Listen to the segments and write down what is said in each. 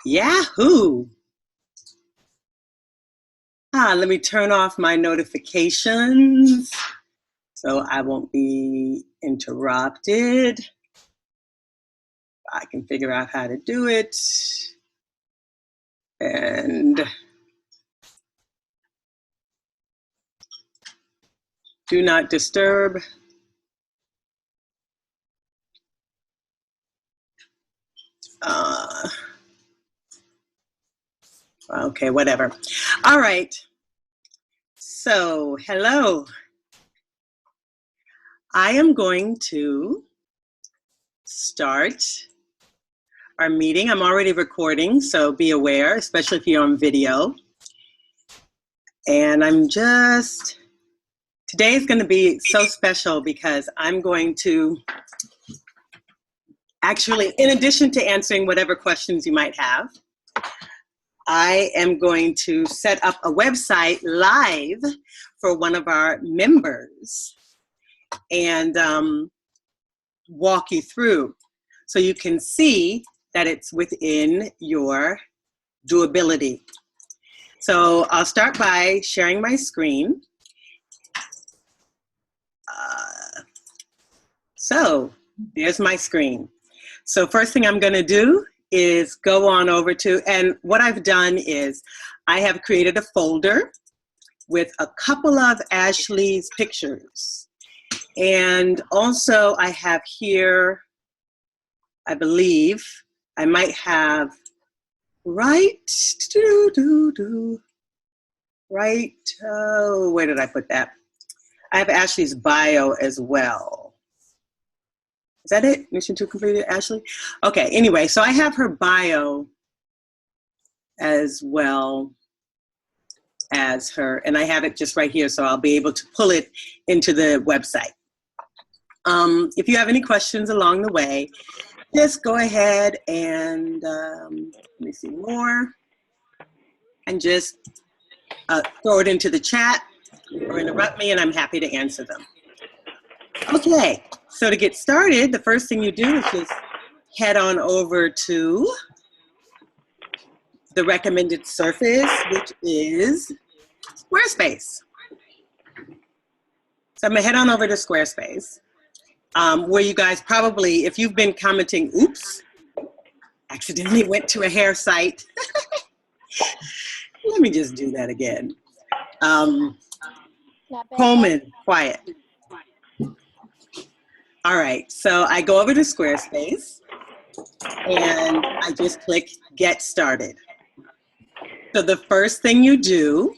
Yahoo! Let me turn off my notifications so I won't be interrupted. I can figure out how to do it. And do not disturb. Okay, whatever. All right. So, hello. I am going to start our meeting. I'm already recording, so be aware, especially if you're on video. And today is going to be so special because I'm going to actually, in addition to answering whatever questions you might have, I am going to set up a website live for one of our members and walk you through so you can see that it's within your doability. So I'll start by sharing my screen. So there's my screen. So first thing I'm going to do is go on over to, and what I've done is I have created a folder with a couple of Ashley's pictures. And also I have here, I believe, I might have where did I put that? I have Ashley's bio as well. Is that it? Mission 2 completed, Ashley? Okay, anyway, so I have her bio as well as her, and I have it just right here, so I'll be able to pull it into the website. If you have any questions along the way, just go ahead and, let me see more, and just throw it into the chat or interrupt me, and I'm happy to answer them. Okay, so to get started, the first thing you do is just head on over to the recommended surface, which is Squarespace. So I'm gonna head on over to Squarespace, where you guys probably, if you've been commenting, oops, accidentally went to a hair site. Let me just do that again. Coleman, quiet. All right, so I go over to Squarespace and I just click Get Started. So the first thing you do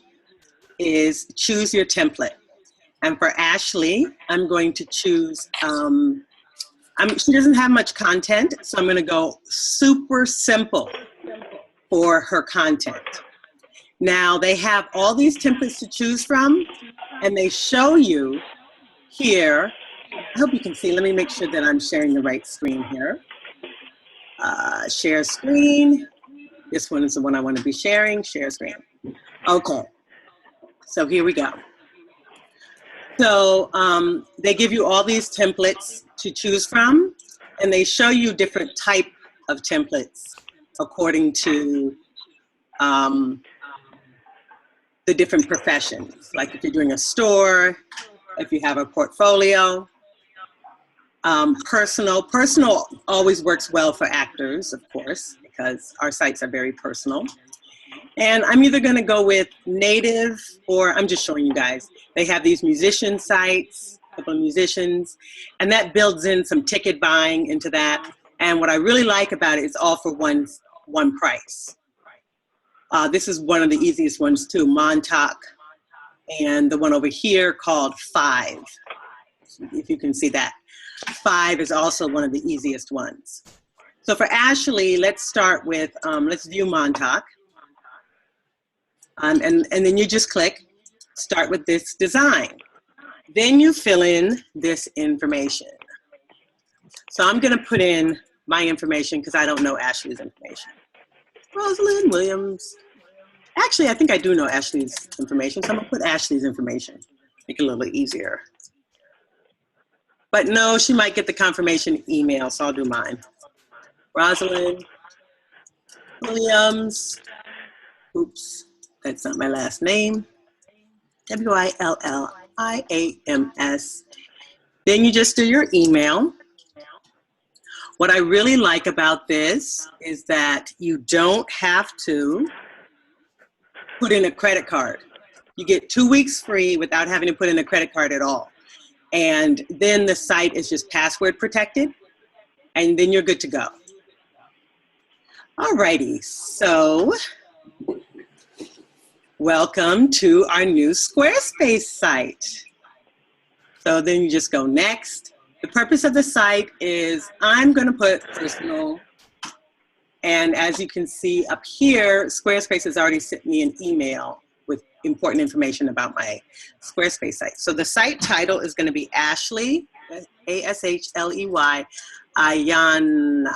is choose your template. And for Ashley, I'm going to choose, she doesn't have much content, so I'm gonna go super simple for her content. Now they have all these templates to choose from, and they show you here, I hope you can see, let me make sure that I'm sharing the right screen here. Share screen. This one is the one I want to be sharing, share screen. Okay, so here we go. So they give you all these templates to choose from, and they show you different type of templates according to the different professions. Like if you're doing a store, if you have a portfolio. Personal always works well for actors, of course, because our sites are very personal. And I'm either gonna go with native, or I'm just showing you guys. They have these musician sites, a couple of musicians, and that builds in some ticket buying into that. And what I really like about it is all for one price. This is one of the easiest ones too, Montauk, and the one over here called Five, if you can see that. Five is also one of the easiest ones. So for Ashley, let's start with, let's view Montauk. And then you just click, start with this design. Then you fill in this information. So I'm gonna put in my information because I don't know Ashley's information. Rosalind Williams. Actually, I think I do know Ashley's information, so I'm gonna put Ashley's information. Make it a little easier. But no, she might get the confirmation email, so I'll do mine. Rosalind Williams. Oops, that's not my last name. Williams. Then you just do your email. What I really like about this is that you don't have to put in a credit card. You get 2 weeks free without having to put in a credit card at all. And then the site is just password protected, and then you're good to go. Alrighty, so welcome to our new Squarespace site. So then you just go next. The purpose of the site is I'm going to put personal, and as you can see up here, Squarespace has already sent me an email with important information about my Squarespace site. So the site title is going to be Ashley, A-S-H-L-E-Y, Ayana.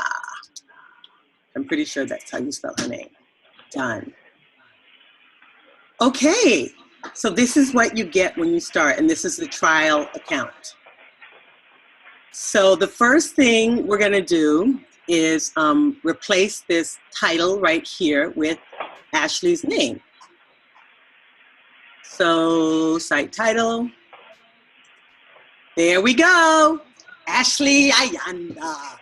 I'm pretty sure that's how you spell her name. Done. Okay, so this is what you get when you start, and this is the trial account. So the first thing we're gonna do is replace this title right here with Ashley's name. So site title, there we go, Ashley Ayanda.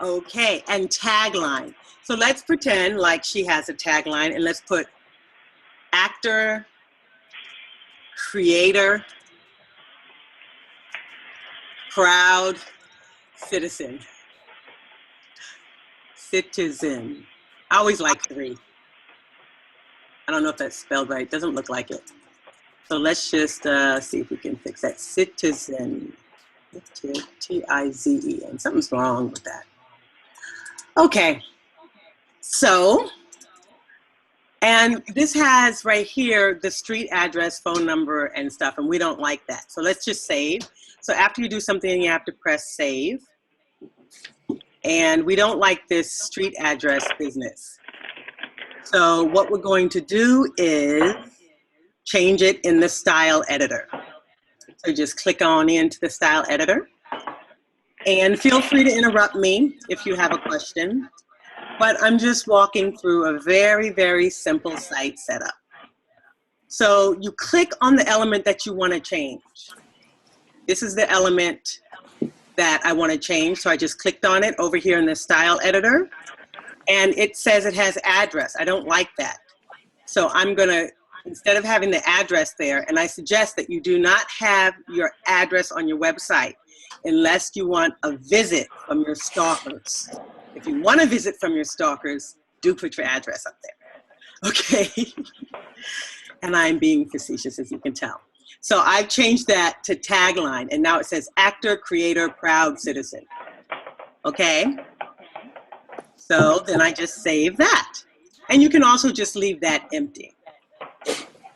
Okay, and tagline. So let's pretend like she has a tagline, and let's put actor, creator, proud citizen. Citizen. I always like 3. I don't know if that's spelled right. Doesn't look like it. So let's just see if we can fix that. Citizen. T-I-Z-E-N. Something's wrong with that. Okay. So, and this has right here the street address, phone number, and stuff, and we don't like that. So let's just save. So after you do something, you have to press save. And we don't like this street address business. So what we're going to do is change it in the style editor. So just click on into the style editor. And feel free to interrupt me if you have a question. But I'm just walking through a very, very simple site setup. So you click on the element that you want to change. This is the element that I want to change. So I just clicked on it over here in the style editor. And it says it has address. I don't like that. So I'm going to, instead of having the address there, and I suggest that you do not have your address on your website unless you want a visit from your stalkers. If you want a visit from your stalkers, do put your address up there, okay? And I'm being facetious, as you can tell. So I've changed that to tagline, and now it says actor, creator, proud citizen, okay? So then I just save that. And you can also just leave that empty.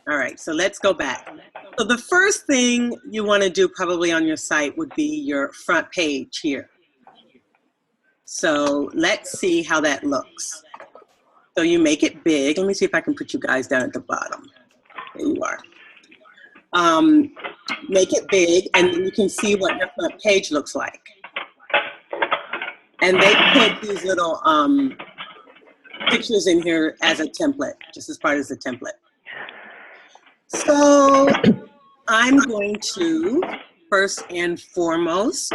All right, so let's go back. So the first thing you want to do probably on your site would be your front page here. So let's see how that looks. So you make it big. Let me see if I can put you guys down at the bottom. There you are. Make it big, and then you can see what your front page looks like. And they put these little pictures in here as a template, just as part of the template. So I'm going to, first and foremost,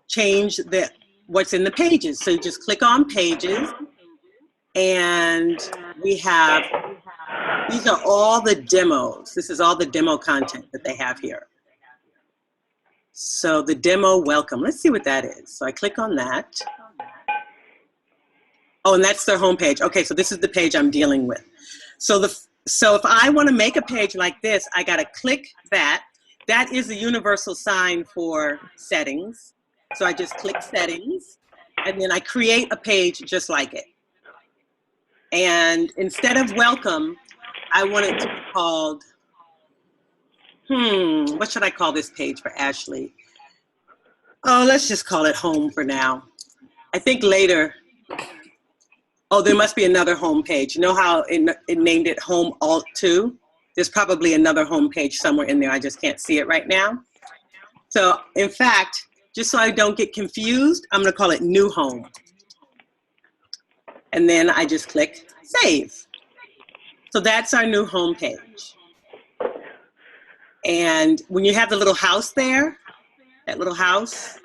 change what's in the pages. So you just click on pages, and we have, these are all the demos. This is all the demo content that they have here. So the demo welcome, let's see what that is. So I click on that. Oh, and that's their homepage. Okay, so this is the page I'm dealing with. So if I want to make a page like this, I got to click that. That is the universal sign for settings. So I just click settings, and then I create a page just like it. And instead of welcome, I want it to be called, what should I call this page for Ashley? Oh, let's just call it home for now. I think later, oh, there must be another home page. You know how it named it Home Alt 2? There's probably another home page somewhere in there. I just can't see it right now. So in fact, just so I don't get confused, I'm gonna call it New Home. and then I just click save. So that's our new home page. And when you have the little house there, that little house,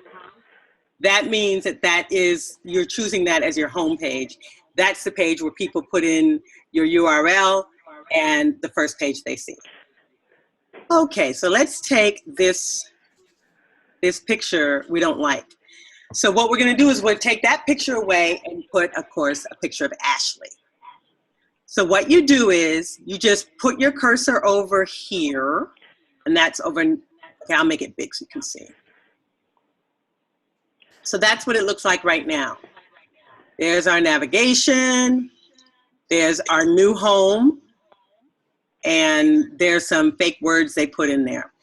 that means that you're choosing that as your home page. That's the page where people put in your URL and the first page they see. Okay, so let's take this picture we don't like. So what we're gonna do is we'll take that picture away and put, of course, a picture of Ashley. So what you do is you just put your cursor over here, and that's over, okay, I'll make it big so you can see. So that's what it looks like right now. There's our navigation, there's our new home, and there's some fake words they put in there.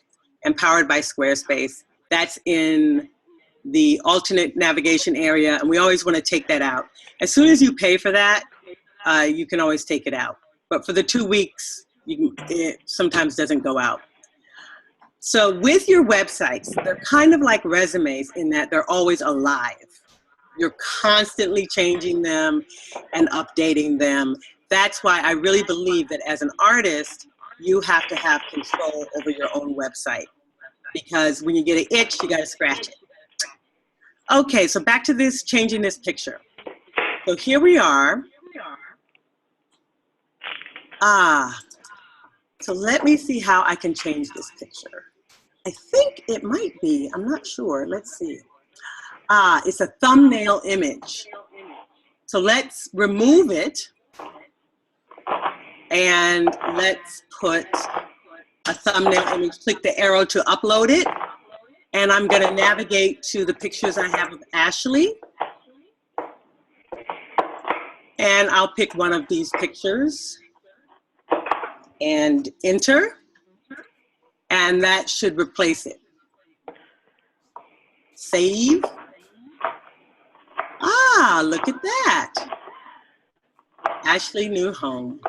Empowered by Squarespace. That's in the alternate navigation area, and we always want to take that out. As soon as you pay for that, you can always take it out. But for the 2 weeks, it sometimes doesn't go out. So with your websites, they're kind of like resumes in that they're always alive. You're constantly changing them and updating them. That's why I really believe that as an artist, you have to have control over your own website, because when you get an itch, you got to scratch it. Okay, so back to this, changing this picture. So here we are. So let me see how I can change this picture. I think it might be, I'm not sure, let's see. It's a thumbnail image. So let's remove it and let's put a thumbnail image, click the arrow to upload it. And I'm gonna navigate to the pictures I have of Ashley. And I'll pick one of these pictures and enter. And that should replace it. Save. Look at that. Ashley new home.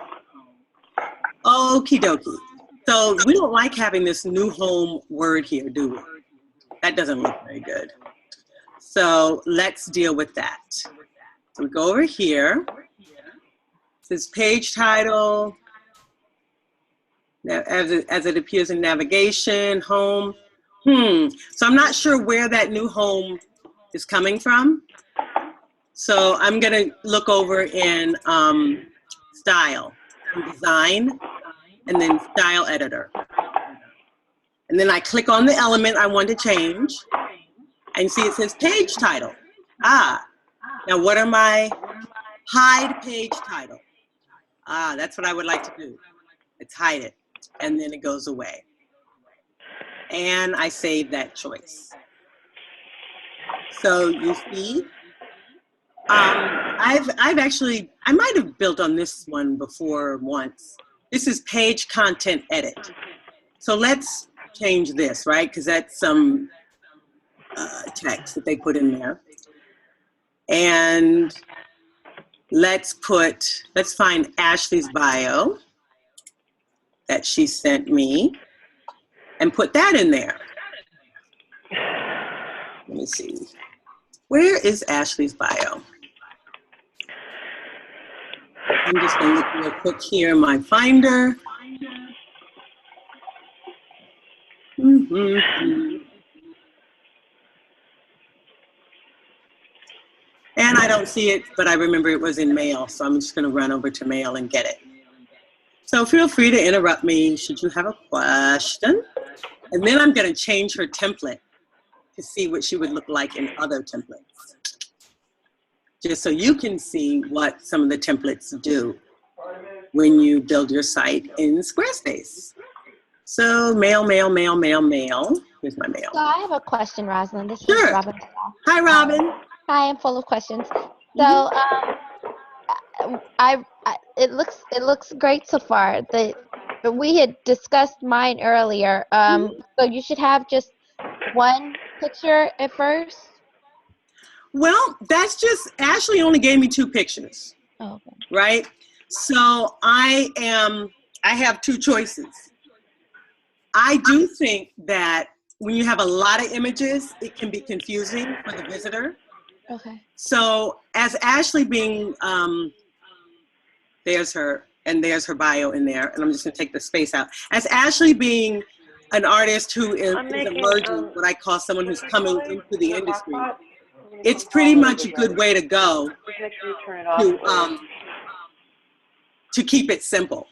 Okie dokie. So we don't like having this new home word here, do we? That doesn't look very good. So let's deal with that. So we go over here. This page title, as it appears in navigation, home. So I'm not sure where that new home is coming from. So I'm gonna look over in style, design, and then style editor. And then I click on the element I want to change, and see it says page title. Now what are my hide page title? That's what I would like to do. Let's hide it, and then it goes away. And I save that choice. So you see, I might have built on this one before once. This is page content edit. So let's change this, right? Because that's some text that they put in there. And let's find Ashley's bio that she sent me and put that in there. Let me see. Where is Ashley's bio? I'm just gonna look real quick here in my Finder. And I don't see it, but I remember it was in Mail, so I'm just gonna run over to Mail and get it. So feel free to interrupt me should you have a question. And then I'm gonna change her template to see what she would look like in other templates. Just so you can see what some of the templates do when you build your site in Squarespace. So mail. Here's my mail. So I have a question, Rosalind. This Sure. is Robin. Hi, Robin. Hi, I'm full of questions. So it looks great so far. We had discussed mine earlier. So you should have just one picture at first. Well, that's just, Ashley only gave me 2 pictures, Okay. right? So I have 2 choices. I do think that when you have a lot of images, it can be confusing for the visitor. Okay. So as Ashley being, there's her, and there's her bio in there, and I'm just gonna take the space out. As Ashley being an artist who is emerging, what I call someone who's coming into the industry, it's pretty much a good way to go Make sure you turn it off. To keep it simple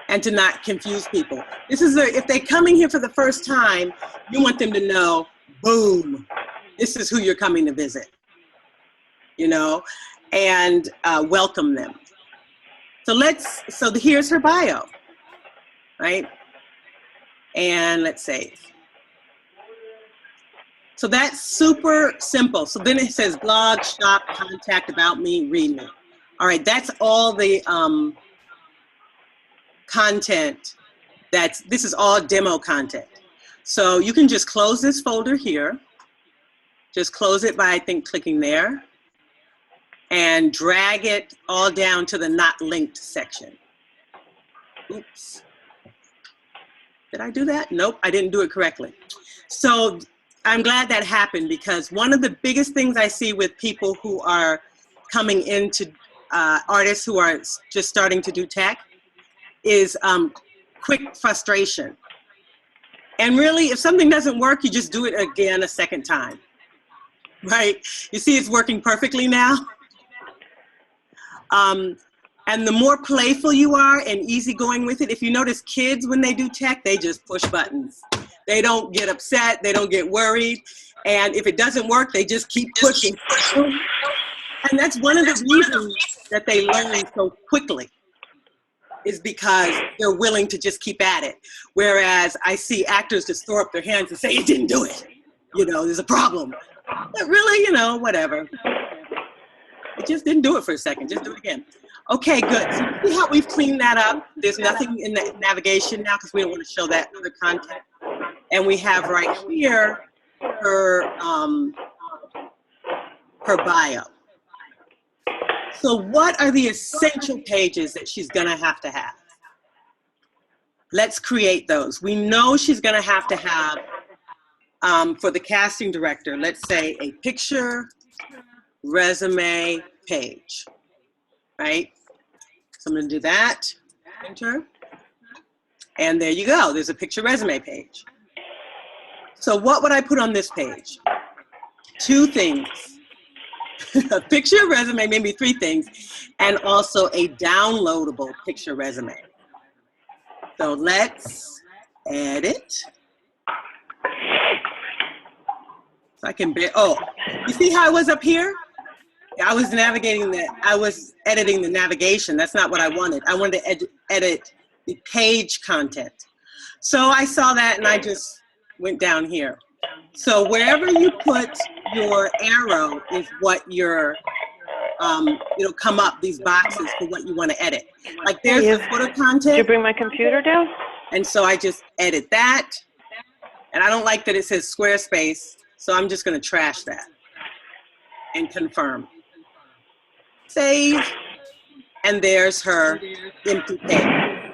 and to not confuse people. This is if they're coming here for the first time, you want them to know, boom, this is who you're coming to visit, you know, and welcome them. So here's her bio, right? And let's save. So that's super simple. So then it says blog, shop, contact, about me, read me. All right, that's all the content. This is all demo content. So you can just close this folder here. Just close it by, I think, clicking there. And drag it all down to the not linked section. Oops. Did I do that? Nope, I didn't do it correctly. So I'm glad that happened, because one of the biggest things I see with people who are coming into artists who are just starting to do tech is quick frustration. And really, if something doesn't work, you just do it again a second time, right? You see it's working perfectly now. And the more playful you are and easygoing with it, if you notice kids, when they do tech, they just push buttons. They don't get upset, they don't get worried. And if it doesn't work, they just keep pushing. And that's one of the reasons that they learn so quickly, is because they're willing to just keep at it. Whereas I see actors just throw up their hands and say, it didn't do it. You know, there's a problem. But really, you know, whatever. It just didn't do it for a second, just do it again. Okay, good. So see how we've cleaned that up? There's nothing in the navigation now because we don't want to show that other content. And we have right here her bio. So what are the essential pages that she's gonna have to have? Let's create those. We know she's gonna have to have, for the casting director, let's say a picture, resume page, right? So I'm gonna do that, enter. And there you go, there's a picture resume page. So what would I put on this page? 2 things. A picture resume, maybe 3 things, and also a downloadable picture resume. So let's edit. So I can, you see how I was up here? I was editing the navigation. That's not what I wanted. I wanted to edit the page content. So I saw that and I just went down here. So wherever you put your arrow is what your, it'll come up, these boxes for what you want to edit. Like there's the footer content. Did you bring my computer down? And so I just edit that. And I don't like that it says Squarespace, so I'm just going to trash that and confirm. Save. And there's her empty page.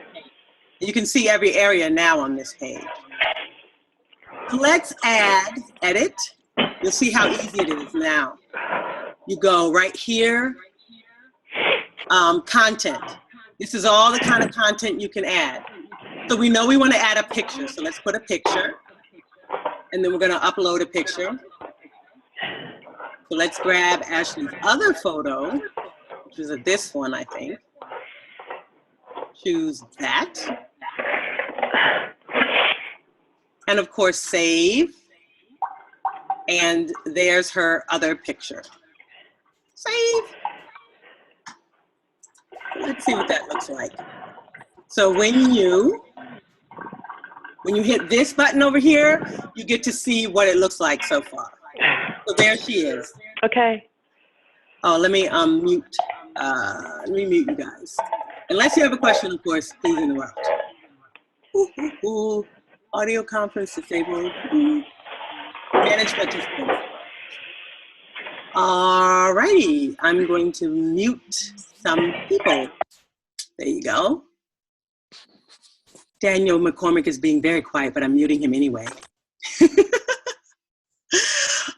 You can see every area now on this page. Let's add, edit. You'll see how easy it is now. You go right here, content. This is all the kind of content you can add. So we know we want to add a picture, so let's put a picture. And then we're going to upload a picture. So let's grab Ashley's other photo, which is this one, I think. Choose that. And of course, save. And there's her other picture. Save. Let's see what that looks like. So when you hit this button over here, you get to see what it looks like so far. So there she is. Okay. Oh, let me mute. Let me mute you guys. Unless you have a question, of course, please interrupt. Ooh, ooh, ooh. Audio conference disabled. Manage participants. All righty, I'm going to mute some people. There you go. Daniel McCormick is being very quiet, but I'm muting him anyway.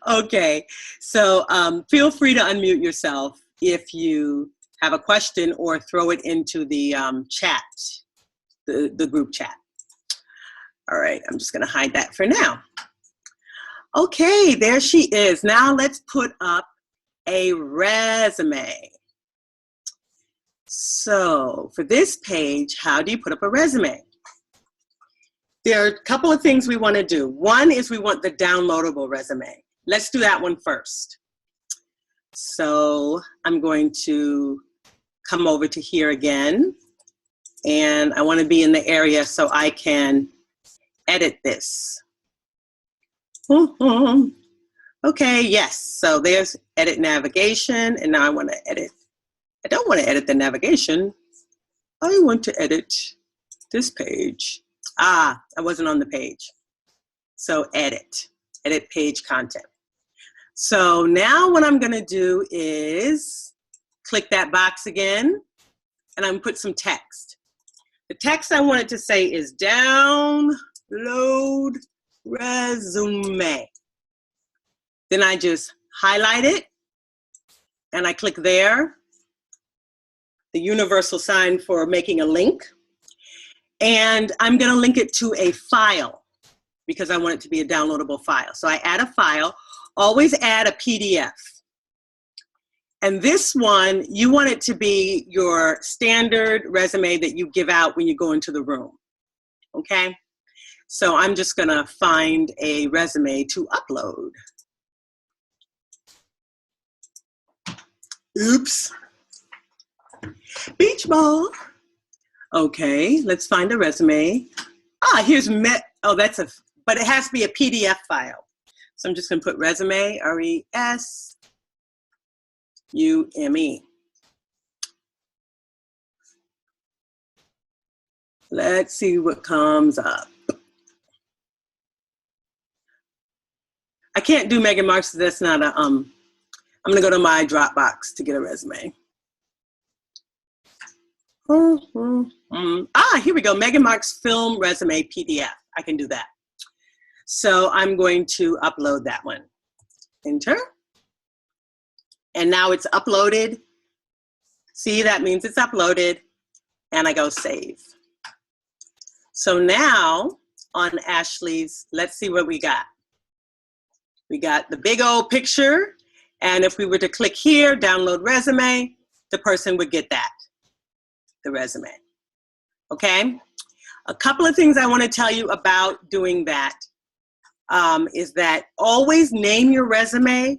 Okay, so feel free to unmute yourself if you have a question or throw it into the chat, the group chat. All right, I'm just gonna hide that for now. Okay, there she is. Now let's put up a resume. So for this page, how do you put up a resume? There are a couple of things we want to do. One is we want the downloadable resume. Let's do that one first. So I'm going to come over to here again, and I want to be in the area so I can edit this. Okay, yes, so there's edit navigation, and now I want to edit. I don't want to edit the navigation. I want to edit this page. I wasn't on the page. So edit page content. So now what I'm gonna do is click that box again, and I'm gonna put some text. The text I want it to say is download resume. Then I just highlight it, and I click there, the universal sign for making a link. And I'm gonna link it to a file because I want it to be a downloadable file. So I add a file, always add a PDF. And this one, you want it to be your standard resume that you give out when you go into the room, okay? So I'm just gonna find a resume to upload. Oops. Beach ball. Okay, let's find a resume. Here's but it has to be a PDF file. So I'm just gonna put resume, R-E-S-U-M-E. Let's see what comes up. I can't do Megan Marks, so that's not a, I'm gonna go to my Dropbox to get a resume. Here we go, Megan Marks film resume PDF. I can do that. So I'm going to upload that one. Enter. And now it's uploaded. See, that means it's uploaded. And I go save. So now on Ashley's, let's see what we got. We got the big old picture. And if we were to click here, download resume, the person would get that, the resume. Okay? A couple of things I want to tell you about doing that is that always name your resume,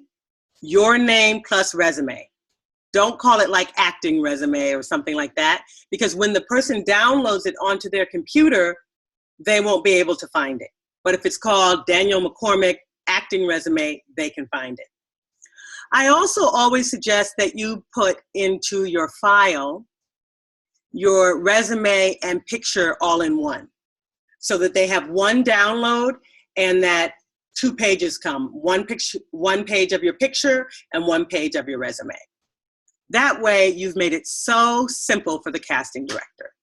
your name plus resume. Don't call it like acting resume or something like that, because when the person downloads it onto their computer, they won't be able to find it. But if it's called Daniel McCormick acting resume, they can find it. I also always suggest that you put into your file your resume and picture all in one, so that they have one download and that 2 pages come, one page of your picture and 1 page of your resume. That way you've made it so simple for the casting director.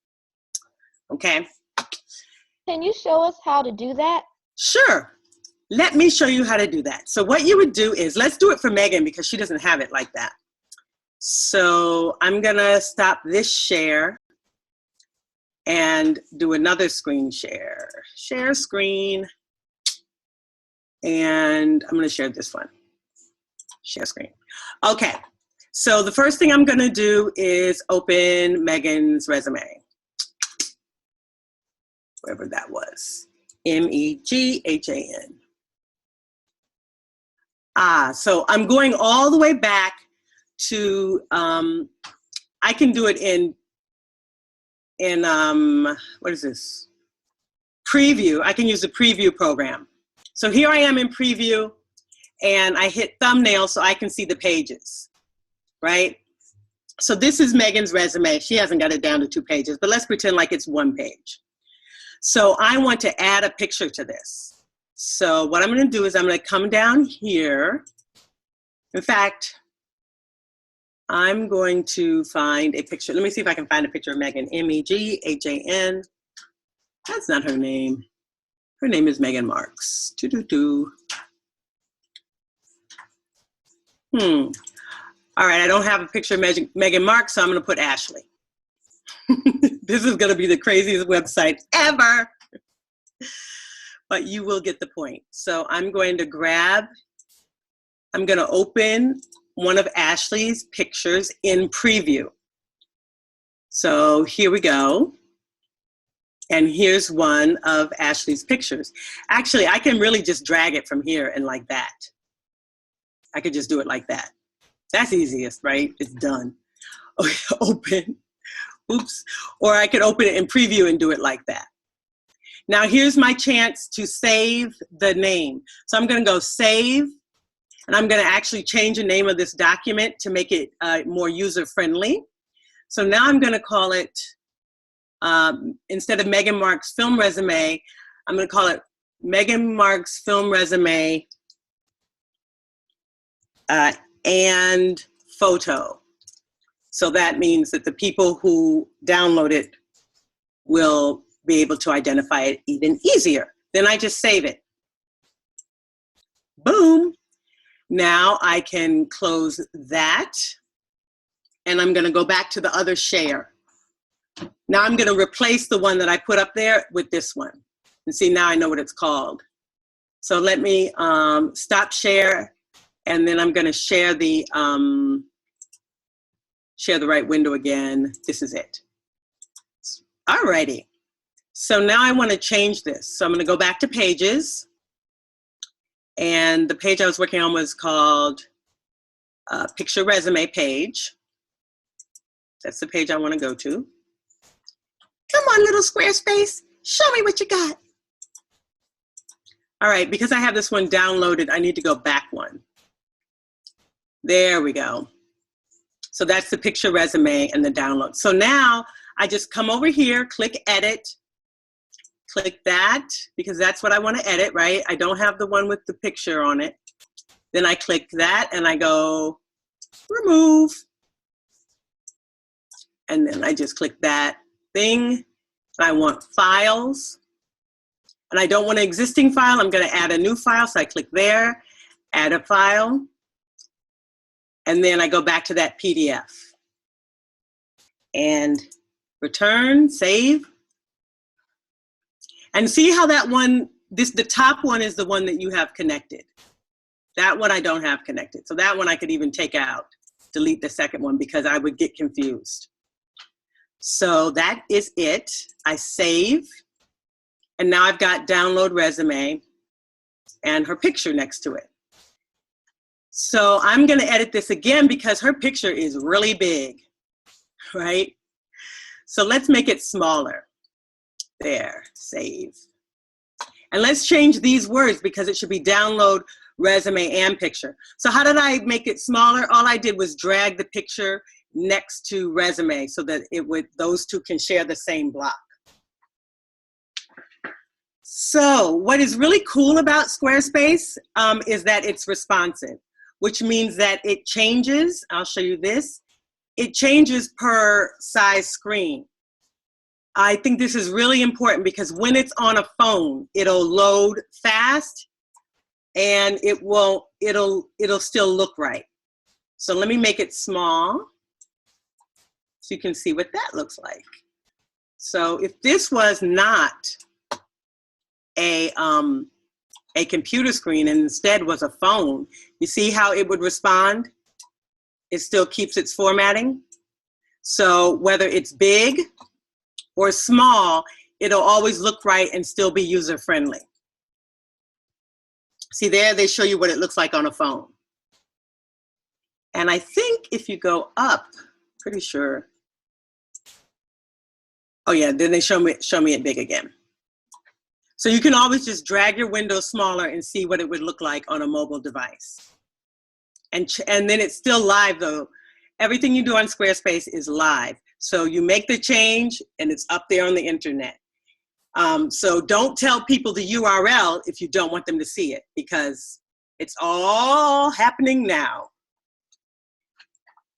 Okay? Can you show us how to do that? Sure. Let me show you how to do that. So what you would do is, let's do it for Megan because she doesn't have it like that. So I'm gonna stop this share and do another screen share. Share screen. And I'm gonna share this one. Share screen. Okay, so the first thing I'm gonna do is open Megan's resume. Wherever that was. M-E-G-H-A-N. So I'm going all the way back to, I can do it in what is this? Preview. I can use the preview program. So here I am in preview, and I hit thumbnail so I can see the pages, right? So this is Megan's resume. She hasn't got it down to 2 pages, but let's pretend like it's 1 page. So I want to add a picture to this. So what I'm going to do is I'm going to come down here. In fact, I'm going to find a picture. Let me see if I can find a picture of Megan. M-E-G-H-A-N. That's not her name. Her name is Megan Marks. All right, I don't have a picture of Megan Marks, so I'm going to put Ashley. This is going to be the craziest website ever. But you will get the point. So I'm going to open one of Ashley's pictures in preview. So here we go. And here's one of Ashley's pictures. Actually, I can really just drag it from here and like that. I could just do it like that. That's easiest, right? It's done. Okay, open. Oops. Or I could open it in preview and do it like that. Now here's my chance to save the name. So I'm going to go save, and I'm going to actually change the name of this document to make it more user-friendly. So now I'm going to call it, instead of Megan Marks Film Resume, I'm going to call it Megan Marks Film Resume and photo. So that means that the people who download it will be able to identify it even easier. Then I just save it. Boom. Now I can close that, and I'm going to go back to the other share. Now I'm going to replace the one that I put up there with this one. And see, now I know what it's called. So let me stop share, and then I'm going to share the right window again. This is it. Alrighty. So now I want to change this. So I'm going to go back to pages. And the page I was working on was called Picture Resume page. That's the page I want to go to. Come on, little Squarespace. Show me what you got. All right, because I have this one downloaded, I need to go back one. There we go. So that's the picture resume and the download. So now I just come over here, click edit, click that, because that's what I want to edit, right? I don't have the one with the picture on it. Then I click that and I go remove. And then I just click that thing. I want files. And I don't want an existing file. I'm going to add a new file. So I click there, add a file. And then I go back to that PDF. And return, save. And see how that one, the top one is the one that you have connected. That one I don't have connected. So that one I could even take out, delete the second one because I would get confused. So that is it. I save. And now I've got download resume and her picture next to it. So I'm going to edit this again because her picture is really big, right? So let's make it smaller. There, save. And let's change these words because it should be download resume and picture. So how did I make it smaller? All I did was drag the picture next to resume so that those two can share the same block. So what is really cool about Squarespace is that it's responsive, which means that it changes. I'll show you this. It changes per size screen. I think this is really important because when it's on a phone, it'll load fast and it'll still look right. So let me make it small so you can see what that looks like. So if this was not a computer screen and instead was a phone, you see how it would respond? It still keeps its formatting. So whether it's big or small, it'll always look right and still be user-friendly. See there, they show you what it looks like on a phone. And I think if you go up, pretty sure. Oh yeah, then they show me it big again. So you can always just drag your window smaller and see what it would look like on a mobile device. And then it's still live though. Everything you do on Squarespace is live. So you make the change and it's up there on the internet. So don't tell people the URL if you don't want them to see it because it's all happening now.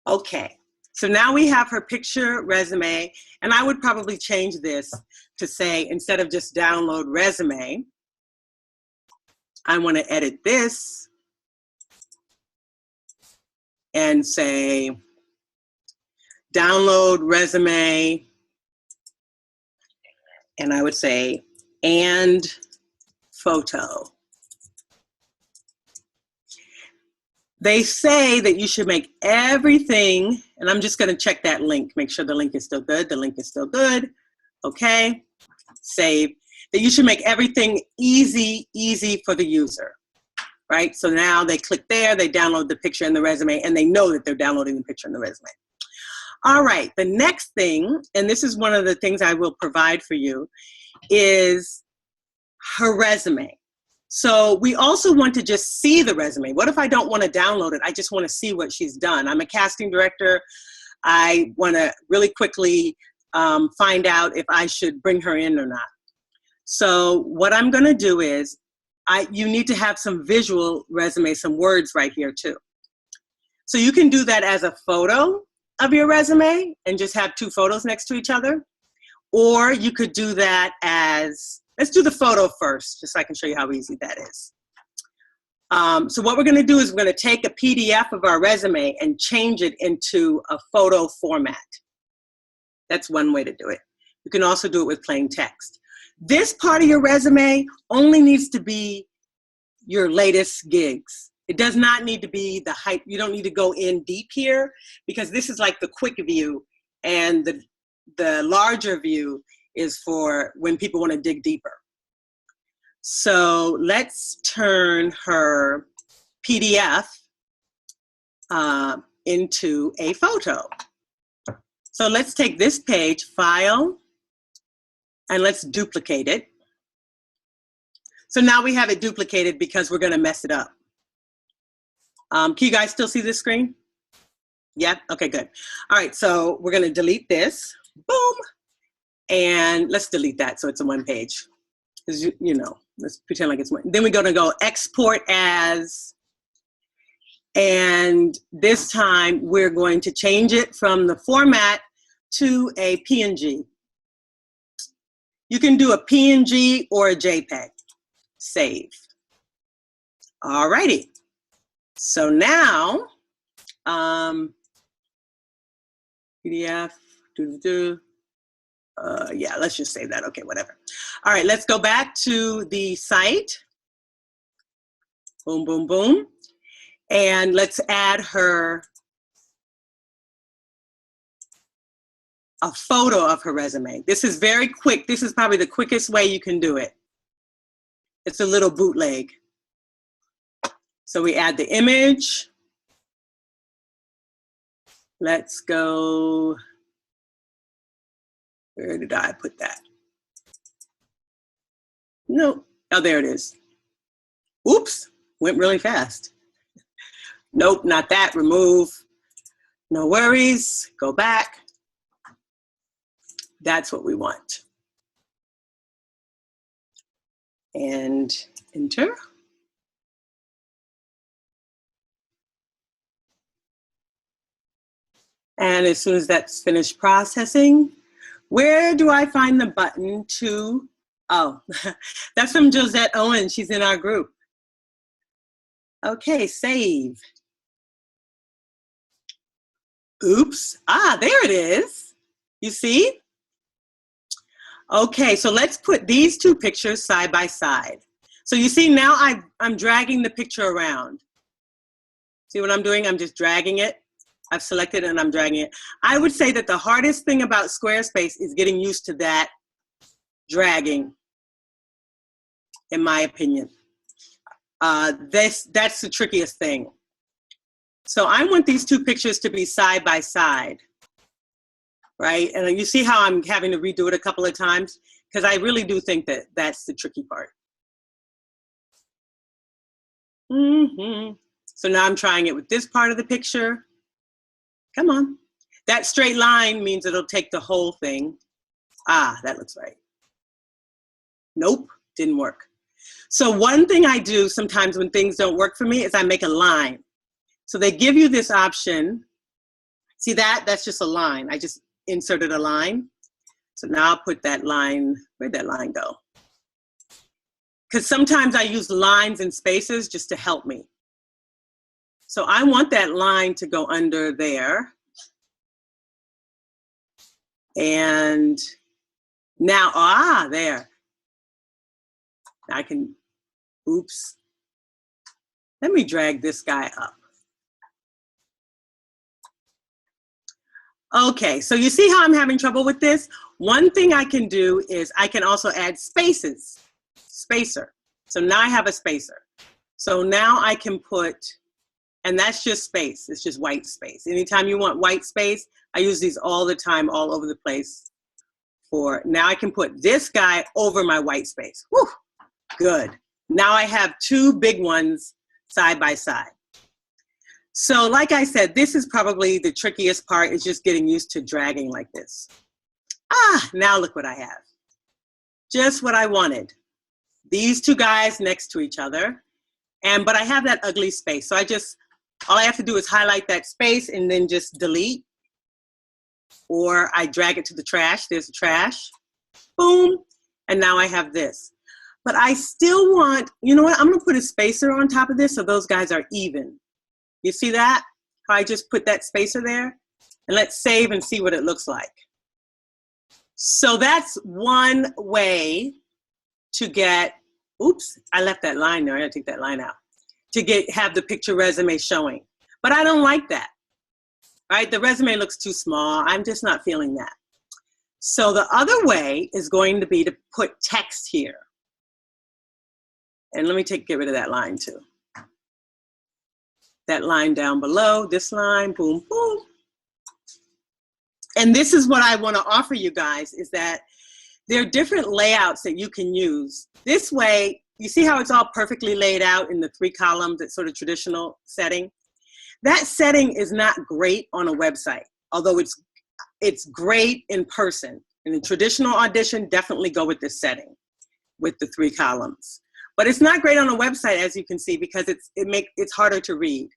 Okay, so now we have her picture resume, and I would probably change this to say, instead of just download resume, I want to edit this and say, download resume, and I would say, and photo. They say that you should make everything, and I'm just going to check that link, make sure the link is still good. The link is still good. Okay, save. That you should make everything easy for the user, right? So now they click there, they download the picture and the resume, and they know that they're downloading the picture and the resume. All right, the next thing, and this is one of the things I will provide for you, is her resume. So we also want to just see the resume. What if I don't want to download it? I just want to see what she's done. I'm a casting director. I want to really quickly find out if I should bring her in or not. So what I'm going to do is, you need to have some visual resume, some words right here too. So you can do that as a photo of your resume and just have two photos next to each other. Or you could do that as, let's do the photo first, just so I can show you how easy that is. So what we're going to do is we're going to take a PDF of our resume and change it into a photo format. That's one way to do it. You can also do it with plain text. This part of your resume only needs to be your latest gigs. It does not need to be the hype. You don't need to go in deep here, because this is like the quick view, and the larger view is for when people want to dig deeper. So let's turn her PDF into a photo. So let's take this page, File, and let's duplicate it. So now we have it duplicated because we're going to mess it up. Can you guys still see this screen? Yeah? Okay, good. All right, so we're going to delete this. Boom. And let's delete that so it's a one page. Because, you know, let's pretend like it's one. Then we're going to go export as, and this time we're going to change it from the format to a PNG. You can do a PNG or a JPEG. Save. All righty. So now, PDF, yeah, let's just save that. Okay, whatever. All right, let's go back to the site. Boom, boom, boom. And let's add her a photo of her resume. This is very quick. This is probably the quickest way you can do it. It's a little bootleg. So we add the image. Let's go. Where did I put that? No. Oh, there it is. Oops, went really fast. Nope, not that. Remove. No worries. Go back. That's what we want. And enter. And as soon as that's finished processing, where do I find the button to, oh, that's from Josette Owen. She's in our group. Okay, save. Oops, there it is. You see? Okay, so let's put these two pictures side by side. So you see now I'm dragging the picture around. See what I'm doing? I'm just dragging it. I've selected it and I'm dragging it. I would say that the hardest thing about Squarespace is getting used to that dragging, in my opinion. That's the trickiest thing. So I want these two pictures to be side by side, right? And you see how I'm having to redo it a couple of times? Because I really do think that that's the tricky part. So now I'm trying it with this part of the picture. Come on. That straight line means it'll take the whole thing. That looks right. Nope, didn't work. So one thing I do sometimes when things don't work for me is I make a line. So they give you this option. See that? That's just a line. I just inserted a line. So now I'll put that line, where'd that line go? Because sometimes I use lines and spaces just to help me. So I want that line to go under there. And now, there. I can, oops. Let me drag this guy up. Okay, so you see how I'm having trouble with this? One thing I can do is I can also add spaces, spacer. So now I have a spacer. So now I can put, and that's just space, it's just white space. Anytime you want white space, I use these all the time, all over the place. Now I can put this guy over my white space. Whew, good. Now I have two big ones side by side. So like I said, this is probably the trickiest part, is just getting used to dragging like this. Now look what I have. Just what I wanted. These two guys next to each other. But I have that ugly space. So all I have to do is highlight that space and then just delete. Or I drag it to the trash. There's the trash. Boom. And now I have this. But I still want, you know what? I'm going to put a spacer on top of this so those guys are even. You see that? How I just put that spacer there? And let's save and see what it looks like. So that's one way to get, oops, I left that line there. I gotta take that line out. To have the picture resume showing. But I don't like that, right? The resume looks too small. I'm just not feeling that. So the other way is going to be to put text here. And let me get rid of that line too. That line down below, this line, boom, boom. And this is what I want to offer you guys, is that there are different layouts that you can use. This way, you see how it's all perfectly laid out in the 3 columns, that sort of traditional setting? That setting is not great on a website, although it's great in person. In a traditional audition, definitely go with this setting, with the 3 columns. But it's not great on a website, as you can see, because it's harder to read.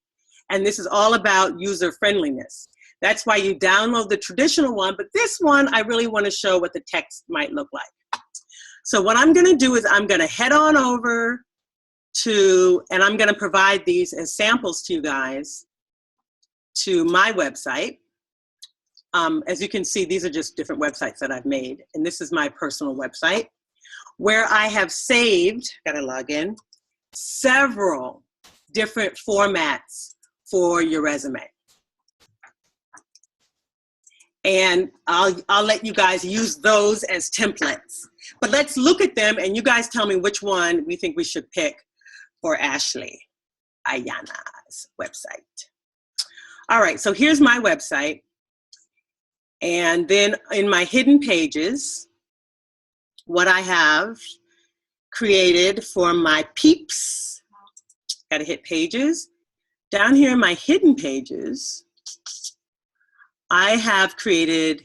And this is all about user friendliness. That's why you download the traditional one, but this one, I really want to show what the text might look like. So what I'm going to do is I'm going to head on over to, and I'm going to provide these as samples to you guys, to my website. As you can see, these are just different websites that I've made. And this is my personal website, where I have saved, gotta log in, several different formats for your resume. And I'll let you guys use those as templates. But let's look at them and you guys tell me which one we think we should pick for Ashley Ayana's website. All right, so here's my website. And then in my hidden pages, what I have created for my peeps, gotta hit pages. Down here in my hidden pages, I have created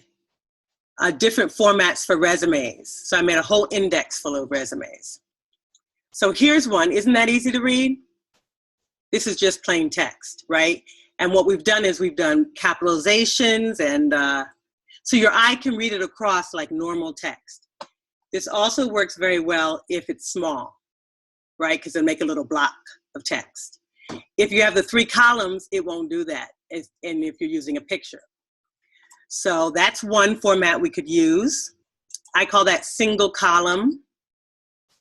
different formats for resumes. So I made a whole index full of resumes. So here's one, isn't that easy to read? This is just plain text, right? And what we've done is we've done capitalizations and so your eye can read it across like normal text. This also works very well if it's small, right? Because it'll make a little block of text. If you have the 3 columns, it won't do that, and if you're using a picture. So that's one format we could use. I call that single column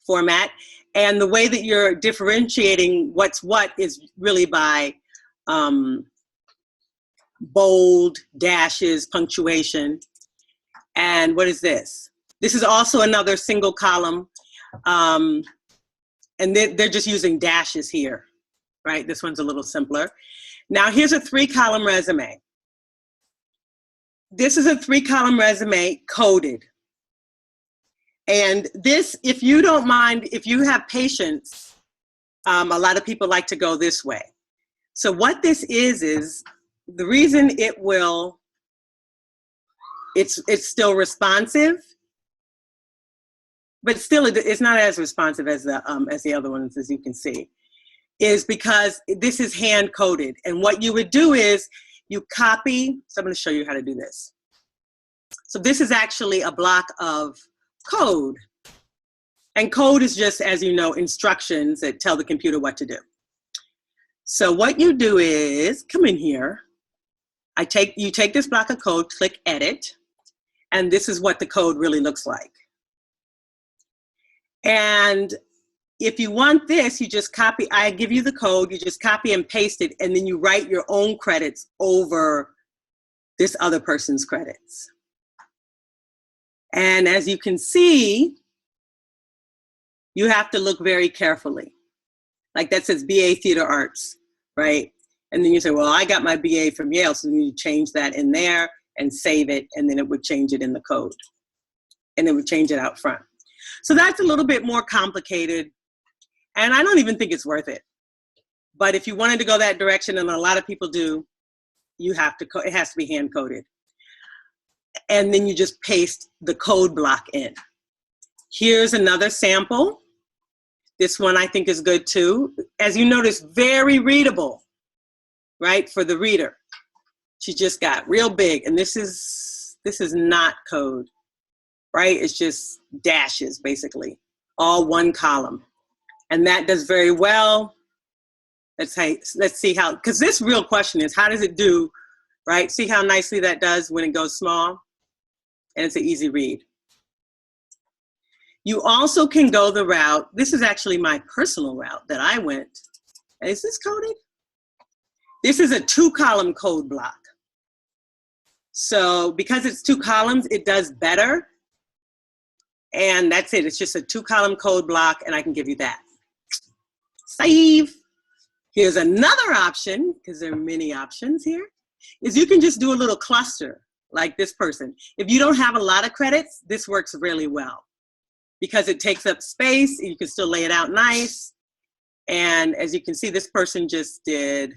format. And the way that you're differentiating what's what is really by bold, dashes, punctuation. And what is this? This is also another single column. And they're just using dashes here, right? This one's a little simpler. Now here's a 3-column resume. This is a 3-column resume coded. And this, if you don't mind, if you have patience, a lot of people like to go this way. So what this is the reason it will, it's still responsive, but still it's not as responsive as the other ones, as you can see, is because this is hand coded. And what you would do is you copy, so I'm going to show you how to do this. So this is actually a block of code. And code is just, as you know, instructions that tell the computer what to do. So what you do is come in here. You take this block of code, click edit, and this is what the code really looks like. And if you want this, you just copy, I give you the code, you just copy and paste it, and then you write your own credits over this other person's credits. And as you can see, you have to look very carefully. Like that says BA Theater Arts, right? And then you say, well, I got my BA from Yale, so then you change that in there and save it, and then it would change it in the code. And it would change it out front. So that's a little bit more complicated, and I don't even think it's worth it. But if you wanted to go that direction, and a lot of people do, you have to, it has to be hand-coded. And then you just paste the code block in. Here's another sample. This one I think is good too. As you notice, very readable, right, for the reader. She just got real big, and this is not code, right? It's just dashes, basically, all one column. And that does very well. Let's see how, because this real question is, how does it do, right? See how nicely that does when it goes small? And it's an easy read. You also can go the route, this is actually my personal route that I went. Is this coded? This is a 2-column code block. So because it's 2 columns, it does better. And that's it, it's just a 2-column code block, and I can give you that. Save. Here's another option, because there are many options here, is you can just do a little cluster like this person. If you don't have a lot of credits, this works really well because it takes up space, and you can still lay it out nice. And as you can see, this person just did,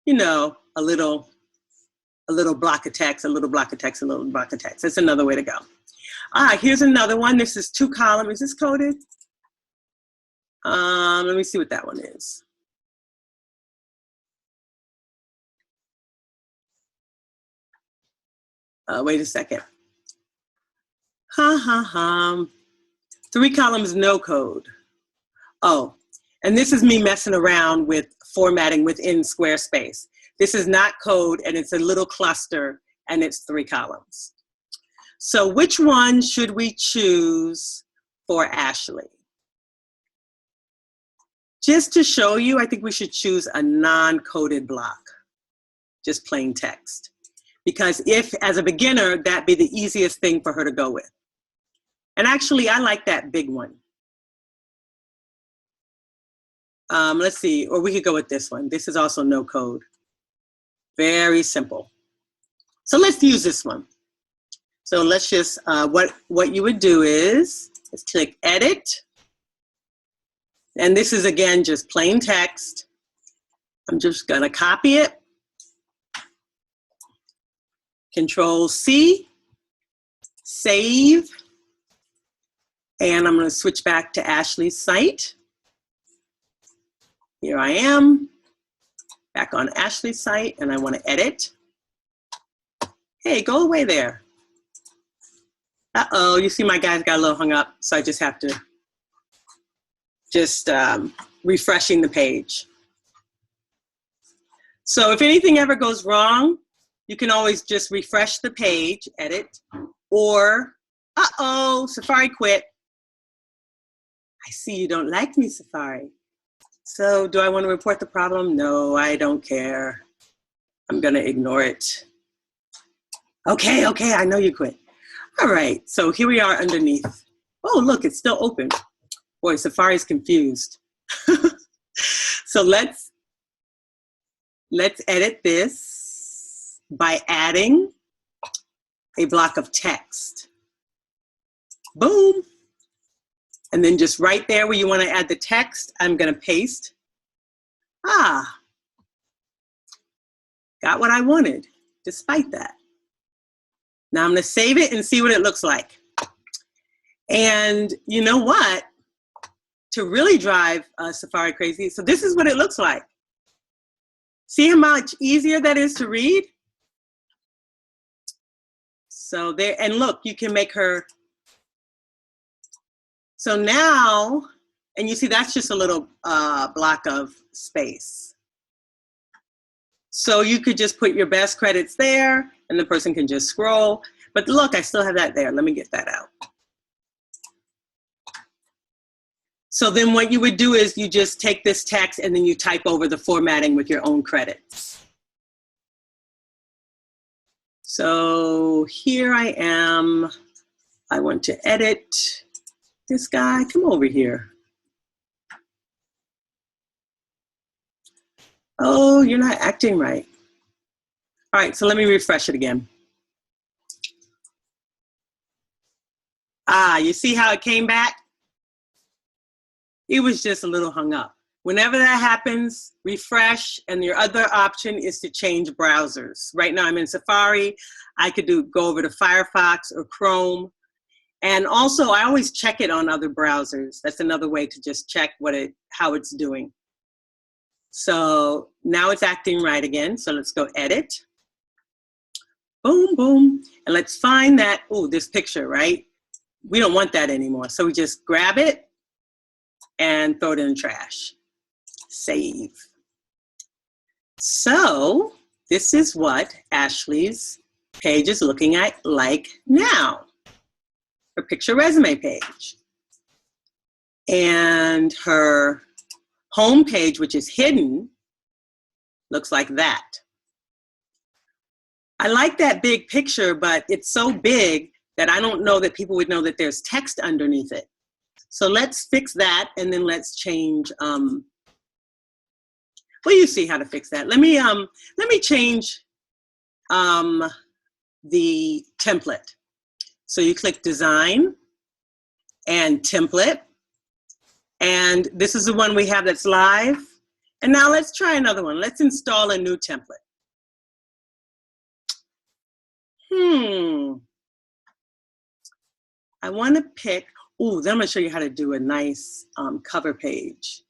you know, a little block of text, a little block of text, a little block of text. That's another way to go. Here's another one. This is 2 column. Is this coded? Let me see what that one is. Wait a second. 3 columns, no code. Oh, and this is me messing around with formatting within Squarespace. This is not code, and it's a little cluster, and it's 3 columns. So which one should we choose for Ashley? Just to show you, I think we should choose a non-coded block, just plain text. Because if, as a beginner, that'd be the easiest thing for her to go with. And actually, I like that big one. Let's see, or we could go with this one. This is also no code. Very simple. So let's use this one. So let's just, what you would do is click edit. And this is, again, just plain text. I'm just gonna copy it. Control C, save. And I'm gonna switch back to Ashley's site. Here I am, back on Ashley's site, and I wanna edit. Hey, go away there. Uh-oh, you see my guys got a little hung up, so I just have to, refreshing the page. So if anything ever goes wrong, you can always just refresh the page, edit, or, uh-oh, Safari quit. I see you don't like me, Safari. So do I want to report the problem? No, I don't care. I'm gonna ignore it. Okay, I know you quit. All right, so here we are underneath. Oh, look, it's still open. Boy, Safari's confused. So let's edit this by adding a block of text. Boom. And then just right there where you want to add the text, I'm going to paste. Got what I wanted, despite that. Now I'm going to save it and see what it looks like. And you know what? To really drive Safari crazy, so this is what it looks like. See how much easier that is to read? So there, and look, you can make her. So now, And you see, that's just a little block of space. So you could just put your best credits there and the person can just scroll. But look, I still have that there. Let me get that out. So then what you would do is you just take this text and then you type over the formatting with your own credits. So here I am. I want to edit this guy. Come over here. Oh, you're not acting right. All right, so let me refresh it again. Ah, you see how it came back? It was just a little hung up. Whenever that happens, refresh, and your other option is to change browsers. Right now I'm in Safari. I could go over to Firefox or Chrome. And also I always check it on other browsers. That's another way to just check how it's doing. So now it's acting right again. So let's go edit. Boom, boom. And let's find that, oh, this picture, right? We don't want that anymore. So we just grab it and throw it in the trash. Save. So this is what Ashley's page is looking at like now. Her picture resume page. And her home page, which is hidden, looks like that. I like that big picture, but it's so big that I don't know that people would know that there's text underneath it. So let's fix that, and then let's change, well, you see how to fix that. Let me change the template. So you click Design and Template. And this is the one we have that's live. And now let's try another one. Let's install a new template. I want to pick, ooh, then I'm going to show you how to do a nice cover page.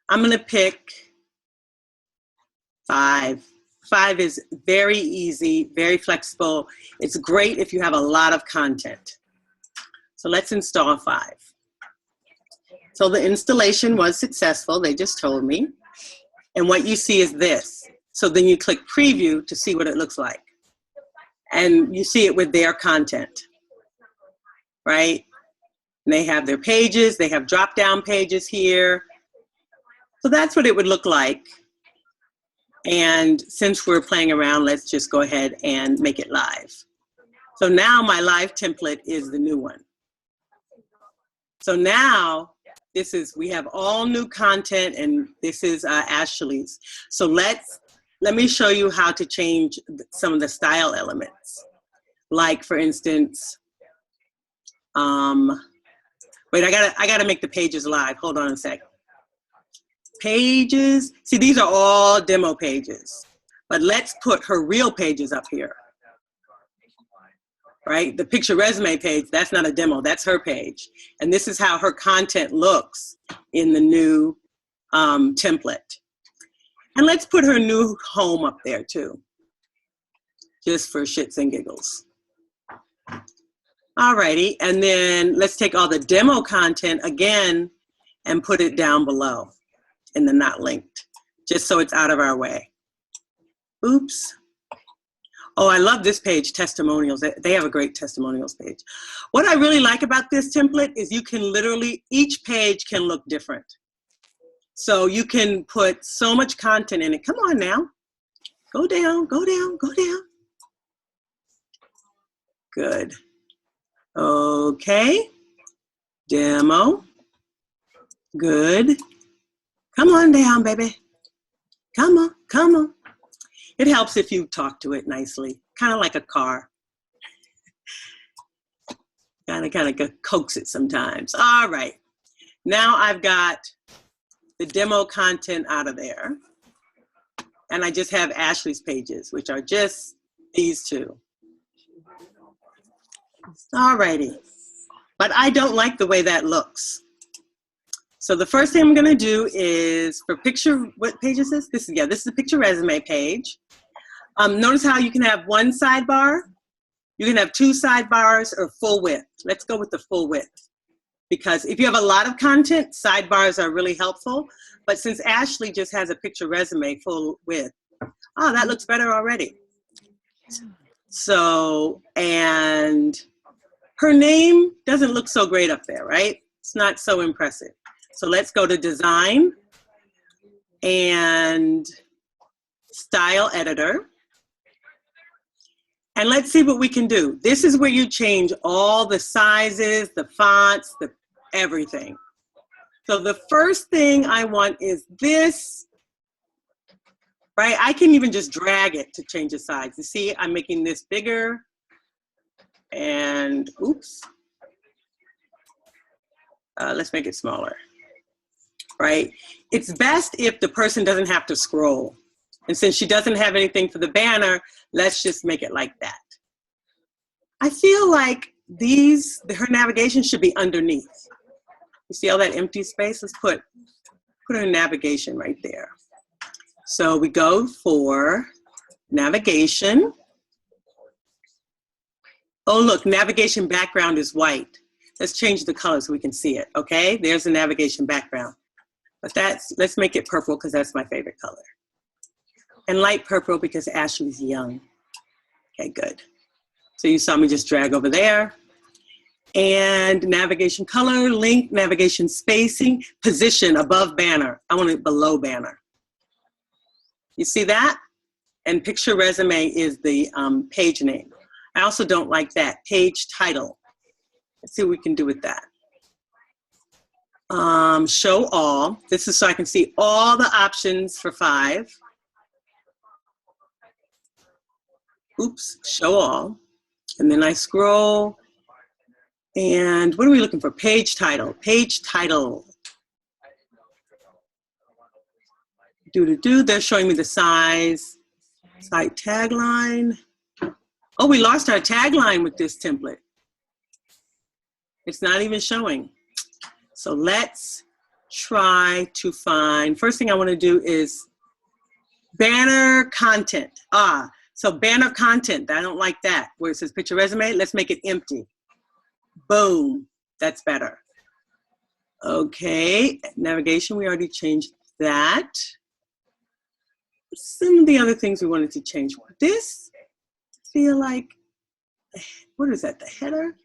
I'm going to pick 5. 5 is very easy, very flexible. It's great if you have a lot of content. So let's install 5. So the installation was successful, they just told me. And what you see is this. So then you click preview to see what it looks like. And you see it with their content, right? And they have their pages, they have drop-down pages here. So that's what it would look like. And since we're playing around, let's just go ahead and make it live. So now my live template is the new one. So now we have all new content, and this is Ashley's. So let me show you how to change some of the style elements. Like for instance, wait, I gotta make the pages live. Hold on a sec. Pages, see, these are all demo pages, but let's put her real pages up here, right? The picture resume page, that's not a demo, that's her page. And this is how her content looks in the new template. And let's put her new home up there too, just for shits and giggles. Alrighty, and then let's take all the demo content again and put it down below in the not linked, just so it's out of our way. Oops. Oh, I love this page, testimonials. They have a great testimonials page. What I really like about this template is you can literally, each page can look different. So you can put so much content in it. Come on now. Go down, go down, go down. Good. Okay. Demo. Good. Come on down, baby. Come on, come on. It helps if you talk to it nicely, kind of like a car. Kind of coax it sometimes. All right. Now I've got the demo content out of there. And I just have Ashley's pages, which are just these two. All righty. But I don't like the way that looks. So the first thing I'm gonna do is for picture, what page is this? This is the picture resume page. Notice how you can have one sidebar, you can have 2 sidebars or full width. Let's go with the full width because if you have a lot of content, sidebars are really helpful. But since Ashley just has a picture resume full width, oh, that looks better already. So, and her name doesn't look so great up there, right? It's not so impressive. So let's go to design and style editor. And let's see what we can do. This is where you change all the sizes, the fonts, the everything. So the first thing I want is this, right? I can even just drag it to change the size. You see, I'm making this bigger and oops. Let's make it smaller, right? It's best if the person doesn't have to scroll. And since she doesn't have anything for the banner, let's just make it like that. I feel like her navigation should be underneath. You see all that empty space? Let's put her navigation right there. So we go for navigation. Oh, look, navigation background is white. Let's change the color so we can see it, okay? There's the navigation background. But let's make it purple because that's my favorite color. And light purple because Ashley's young. Okay, good. So you saw me just drag over there. And navigation color, link, navigation spacing, position above banner. I want it below banner. You see that? And picture resume is the page name. I also don't like that, page title. Let's see what we can do with that. Show all. This is so I can see all the options for 5. Oops, show all. And then I scroll. And what are we looking for? Page title, page title. They're showing me the size. Site tagline. Oh, we lost our tagline with this template. It's not even showing. So let's try to find, first thing I want to do is banner content. So banner content, I don't like that. Where it says picture resume, let's make it empty. Boom, that's better. Okay, navigation, we already changed that. Some of the other things we wanted to change. This, feel like, what is that, the header?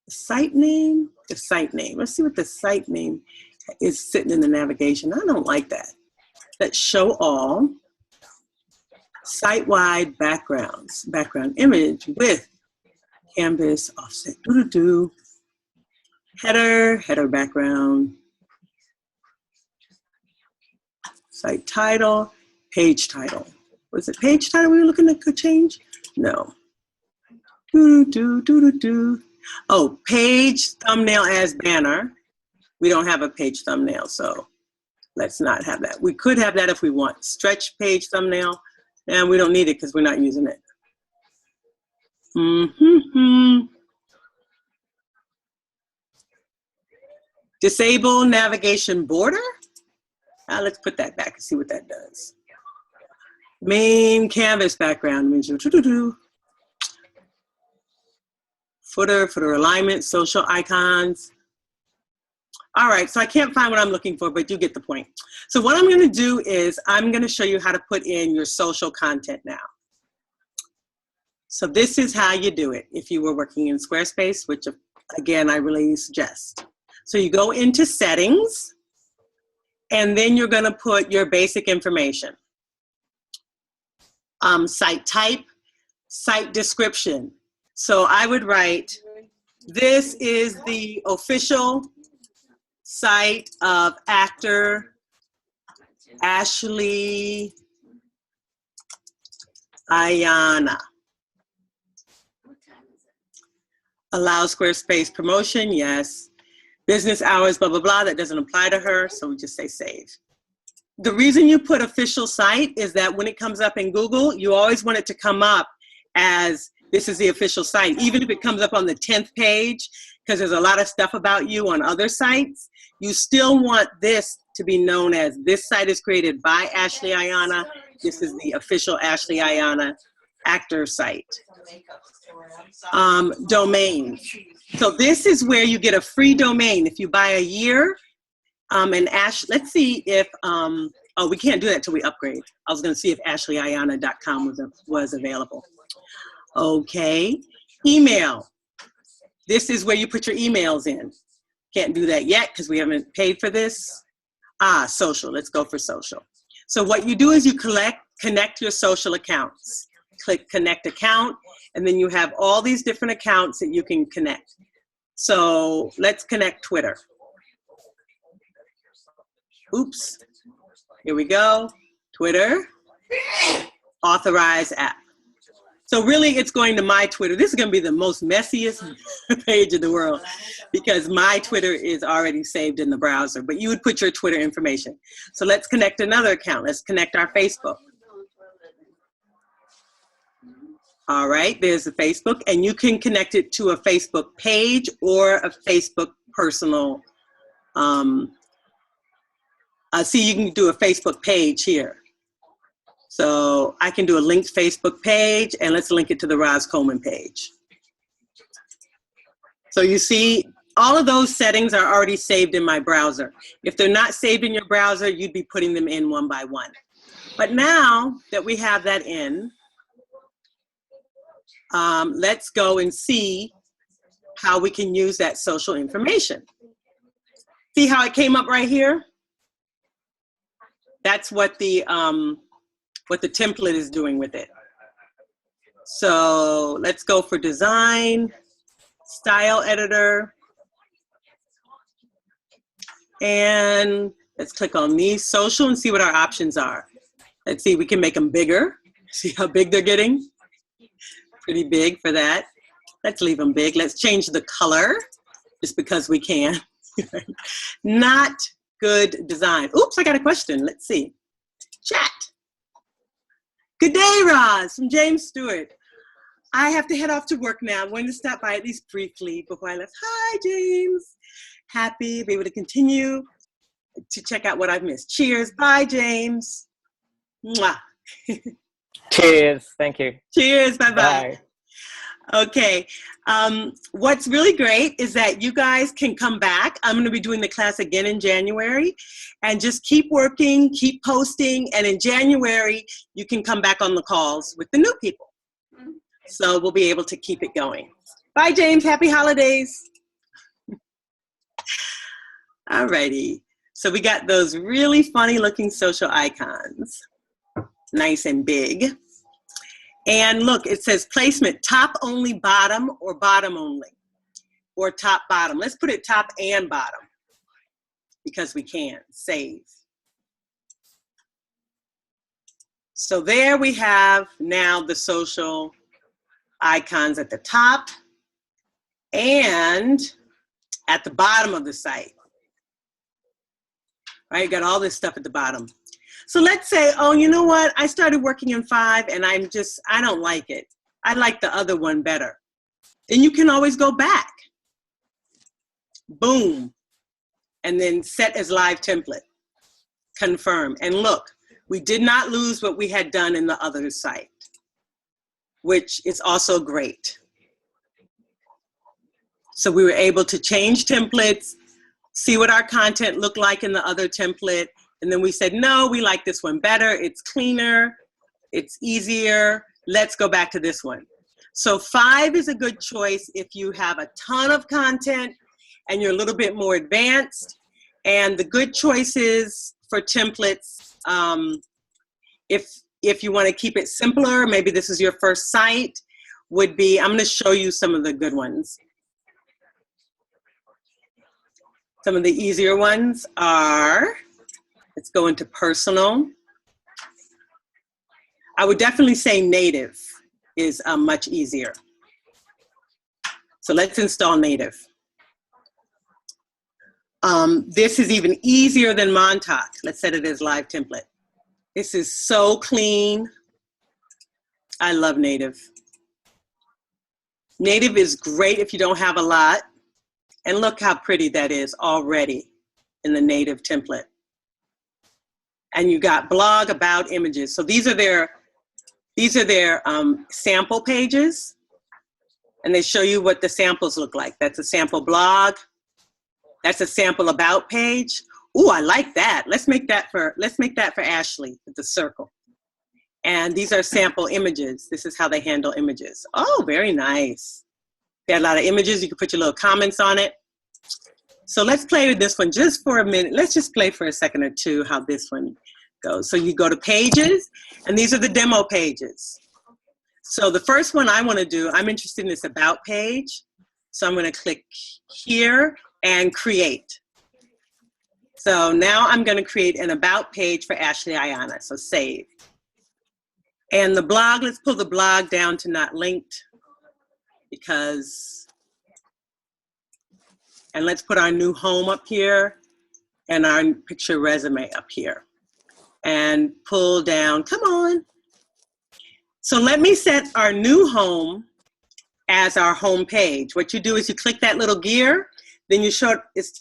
The site name? The site name. Let's see what the site name is sitting in the navigation. I don't like that. Let's show all. Site-wide backgrounds. Background image with canvas offset. Header, header background. Site title, page title. Was it page title we were looking at could change? No. Oh, page thumbnail as banner. We don't have a page thumbnail, so let's not have that. We could have that if we want. Stretch page thumbnail, and we don't need it because we're not using it. Disable navigation border. Let's put that back and see what that does. Main canvas background. Footer alignment, social icons. All right, so I can't find what I'm looking for, but you get the point. So what I'm gonna do is I'm gonna show you how to put in your social content now. So this is how you do it if you were working in Squarespace, which again, I really suggest. So you go into settings, and then you're gonna put your basic information. Site type, site description. So I would write, this is the official site of actor Ashley Ayanna. Allow Squarespace promotion, yes. Business hours, blah, blah, blah, that doesn't apply to her, so we just say save. The reason you put official site is that when it comes up in Google, you always want it to come up as this is the official site, even if it comes up on the 10th page, because there's a lot of stuff about you on other sites, you still want this to be known as this site is created by Ashley Ayanna. This is the official Ashley Ayanna actor site. Domain. So this is where you get a free domain if you buy a year. And Ash, let's see if, oh, we can't do that till we upgrade. I was gonna see if ashleyayana.com was available. Okay, email. This is where you put your emails in. Can't do that yet because we haven't paid for this. Social, let's go for social. So what you do is you connect your social accounts. Click connect account, and then you have all these different accounts that you can connect. So let's connect Twitter. Oops, here we go, Twitter, authorize app. So really it's going to my Twitter. This is gonna be the most messiest page in the world because my Twitter is already saved in the browser, but you would put your Twitter information. So let's connect another account. Let's connect our Facebook. All right, there's the Facebook, and you can connect it to a Facebook page or a Facebook personal. See, you can do a Facebook page here. So I can do a linked Facebook page, and let's link it to the Roz Coleman page. So you see, all of those settings are already saved in my browser. If they're not saved in your browser, you'd be putting them in one by one. But now that we have that in, let's go and see how we can use that social information. See how it came up right here? That's what the template is doing with it. So let's go for design, style editor, and let's click on these social and see what our options are. Let's see, we can make them bigger. See how big they're getting? Pretty big for that. Let's leave them big. Let's change the color just because we can. Not good design. Oops, I got a question. Let's see. Chat. Good day, Roz, from James Stewart. I have to head off to work now. I wanted to stop by at least briefly before I left. Hi, James. Happy to be able to continue to check out what I've missed. Cheers. Bye, James. Mwah. Cheers. Thank you. Cheers. Bye-bye. Bye. Okay. What's really great is that you guys can come back. I'm going to be doing the class again in January, and just keep working, keep posting, and in January, you can come back on the calls with the new people. So we'll be able to keep it going. Bye, James. Happy holidays. All righty. So we got those really funny looking social icons. Nice and big. And look, it says placement, top only bottom or bottom only, or top bottom. Let's put it top and bottom because we can. Save. So there we have now the social icons at the top and at the bottom of the site. Right, you got all this stuff at the bottom. So let's say, oh, you know what? I started working in 5 and I don't like it. I like the other one better. Then you can always go back. Boom. And then set as live template. Confirm. And look, we did not lose what we had done in the other site, which is also great. So we were able to change templates, see what our content looked like in the other template, and then we said, no, we like this one better. It's cleaner, it's easier. Let's go back to this one. So 5 is a good choice if you have a ton of content and you're a little bit more advanced. And the good choices for templates, if you want to keep it simpler, maybe this is your first site, would be, I'm going to show you some of the good ones. Some of the easier ones are, let's go into personal. I would definitely say native is much easier. So let's install native. This is even easier than Montauk. Let's set it as live template. This is so clean. I love native. Native is great if you don't have a lot. And look how pretty that is already in the native template. And you got blog, about, images. So these are their sample pages. And they show you what the samples look like. That's a sample blog. That's a sample about page. Ooh, I like that. Let's make that for Ashley with the circle. And these are sample images. This is how they handle images. Oh, very nice. Got a lot of images. You can put your little comments on it. So let's play with this one just for a minute. Let's just play for a second or two how this one goes. So you go to pages, and these are the demo pages. So the first one I want to do, I'm interested in this about page. So I'm going to click here and create. So now I'm going to create an about page for Ashley Ayana. So save. And the blog, let's pull the blog down to not linked because, and let's put our new home up here and our picture resume up here. And pull down, come on. So let me set our new home as our home page. What you do is you click that little gear, then it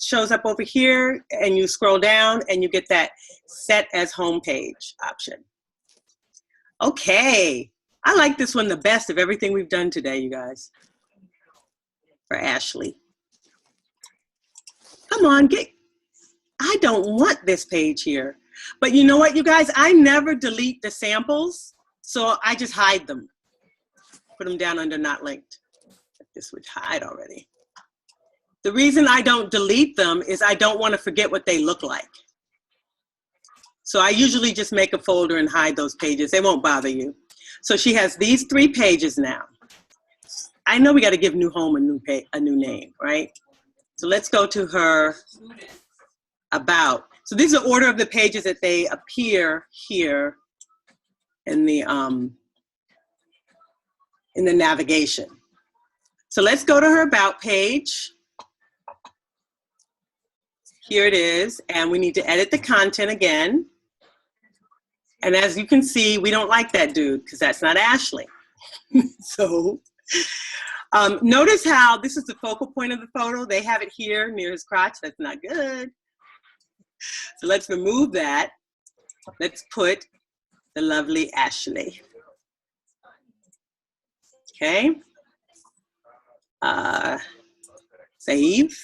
shows up over here and you scroll down and you get that set as home page option. Okay, I like this one the best of everything we've done today, you guys, for Ashley. Come on, I don't want this page here. But you know what, you guys? I never delete the samples, so I just hide them. Put them down under not linked. This would hide already. The reason I don't delete them is I don't want to forget what they look like. So I usually just make a folder and hide those pages. They won't bother you. So she has these 3 pages now. I know we got to give new home a new name, right? So let's go to her about. So these are order of the pages that they appear here in the navigation. So let's go to her about page. Here it is, and we need to edit the content again. And as you can see, we don't like that dude because that's not Ashley. So notice how this is the focal point of the photo. They have it here near his crotch. That's not good. So let's remove that. Let's put the lovely Ashley. Okay. Save.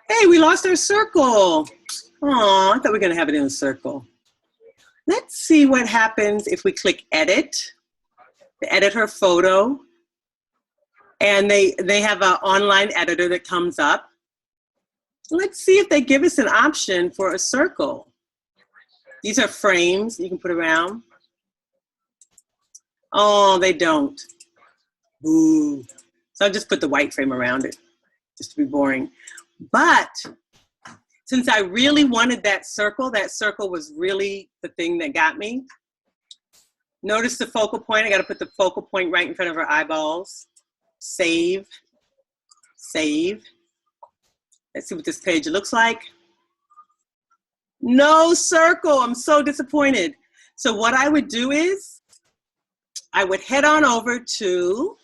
Hey, we lost our circle. Oh, I thought we were going to have it in a circle. Let's see what happens if we click edit, to edit her photo. And they have an online editor that comes up. Let's see if they give us an option for a circle. These are frames you can put around. Oh, they don't. Ooh. So I'll just put the white frame around it, just to be boring. But since I really wanted that circle was really the thing that got me. Notice the focal point. I got to put the focal point right in front of her eyeballs. Save. Save. Let's see what this page looks like. No circle. I'm so disappointed. So what I would do is I would head on over to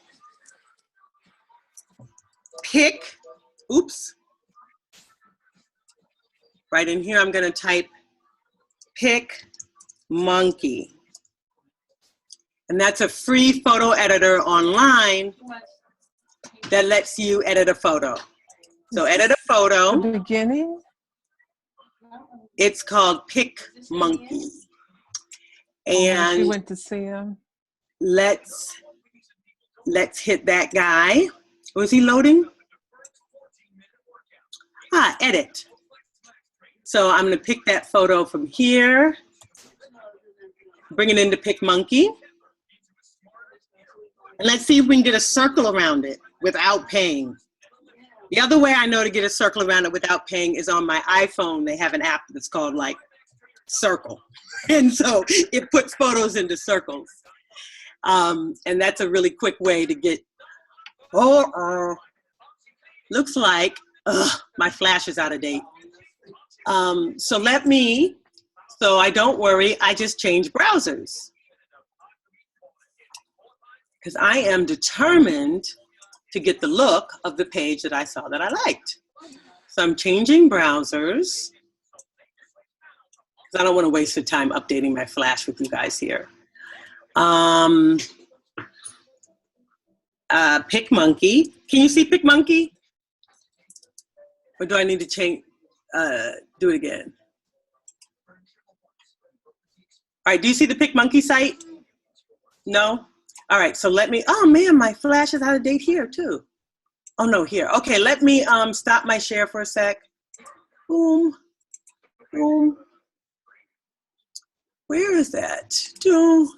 pick, oops. Right in here, I'm going to type PicMonkey. And that's a free photo editor online that lets you edit a photo. So edit a photo. The beginning? It's called PicMonkey. And She went to see him. Let's hit that guy. Was he loading? Edit. So I'm going to pick that photo from here, bring it into PicMonkey. And let's see if we can get a circle around it without paying. The other way I know to get a circle around it without paying is on my iPhone. They have an app that's called like Circle. And so it puts photos into circles. And that's a really quick way to get, looks like, my flash is out of date. So I don't worry, I just change browsers. Because I am determined to get the look of the page that I saw that I liked. So I'm changing browsers. Because I don't want to waste the time updating my flash with you guys here. PicMonkey. Can you see PicMonkey? Or do I need to change, do it again? All right, do you see the PicMonkey site? No? All right, so let me, oh man, my flash is out of date here too. Oh no, here. Okay, let me stop my share for a sec. Boom, boom. Where is that? Boom.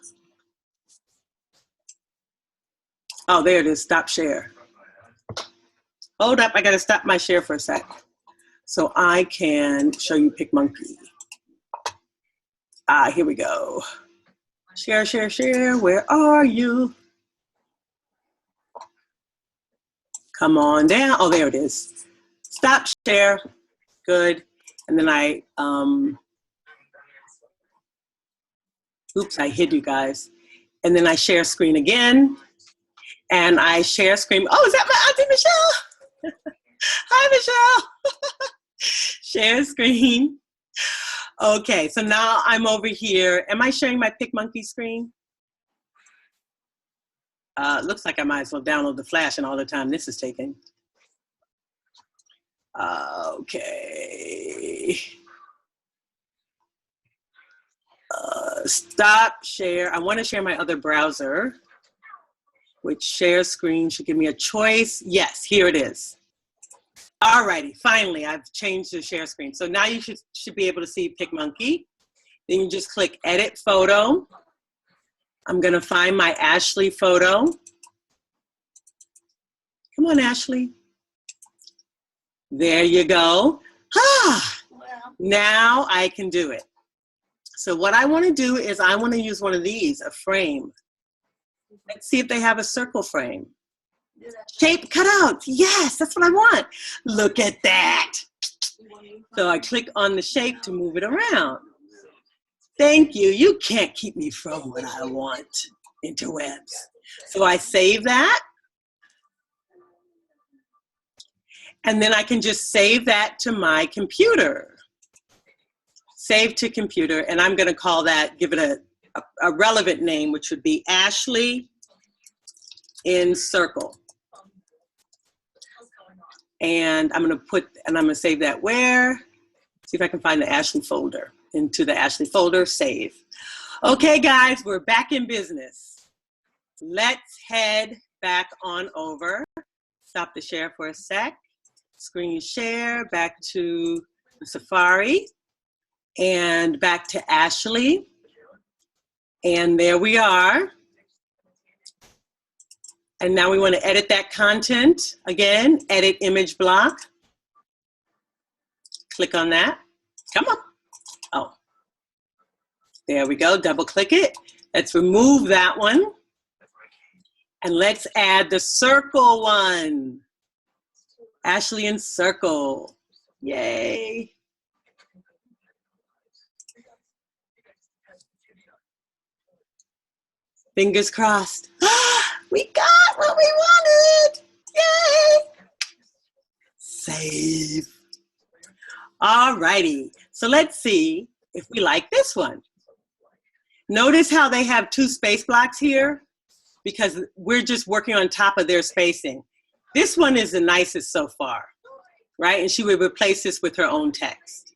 Oh, there it is, stop share. Hold up, I gotta stop my share for a sec so I can show you PicMonkey. Here we go. Share, share, share, where are you? Come on down, oh, there it is. Stop share, good. And then I, oops, I hid you guys. And then I share screen again. And I share screen, oh, is that my Auntie Michelle? Hi, Michelle. Share screen. Okay, so now I'm over here. Am I sharing my PicMonkey screen? Looks like I might as well download the flash and all the time this is taking. Okay. Stop share. I want to share my other browser, which share screen should give me a choice. Yes, here it is. Alrighty, finally, I've changed the share screen. So now you should be able to see PicMonkey. Then you just click Edit Photo. I'm gonna find my Ashley photo. Come on, Ashley. There you go. Now I can do it. So what I wanna do is I wanna use one of these, a frame. Let's see if they have a circle frame. Shape cutout, yes, that's what I want. Look at that. So I click on the shape to move it around. Thank you, you can't keep me from what I want, interwebs. So I save that. And then I can just save that to my computer. Save to computer, and I'm gonna call that, give it a relevant name, which would be Ashley in Circle. And I'm gonna save that where? See if I can find the Ashley folder. Into the Ashley folder, save. Okay guys, we're back in business. Let's head back on over. Stop the share for a sec. Screen share, back to Safari, and back to Ashley. And there we are. And now we want to edit that content. Again, edit image block. Click on that. Come on. Oh, there we go. Double click it. Let's remove that one. And let's add the circle one. Ashley in Circle. Yay. Fingers crossed. We got what we wanted. Yay. Save. All righty. So let's see if we like this one. Notice how they have 2 space blocks here because we're just working on top of their spacing. This one is the nicest so far, right? And she would replace this with her own text.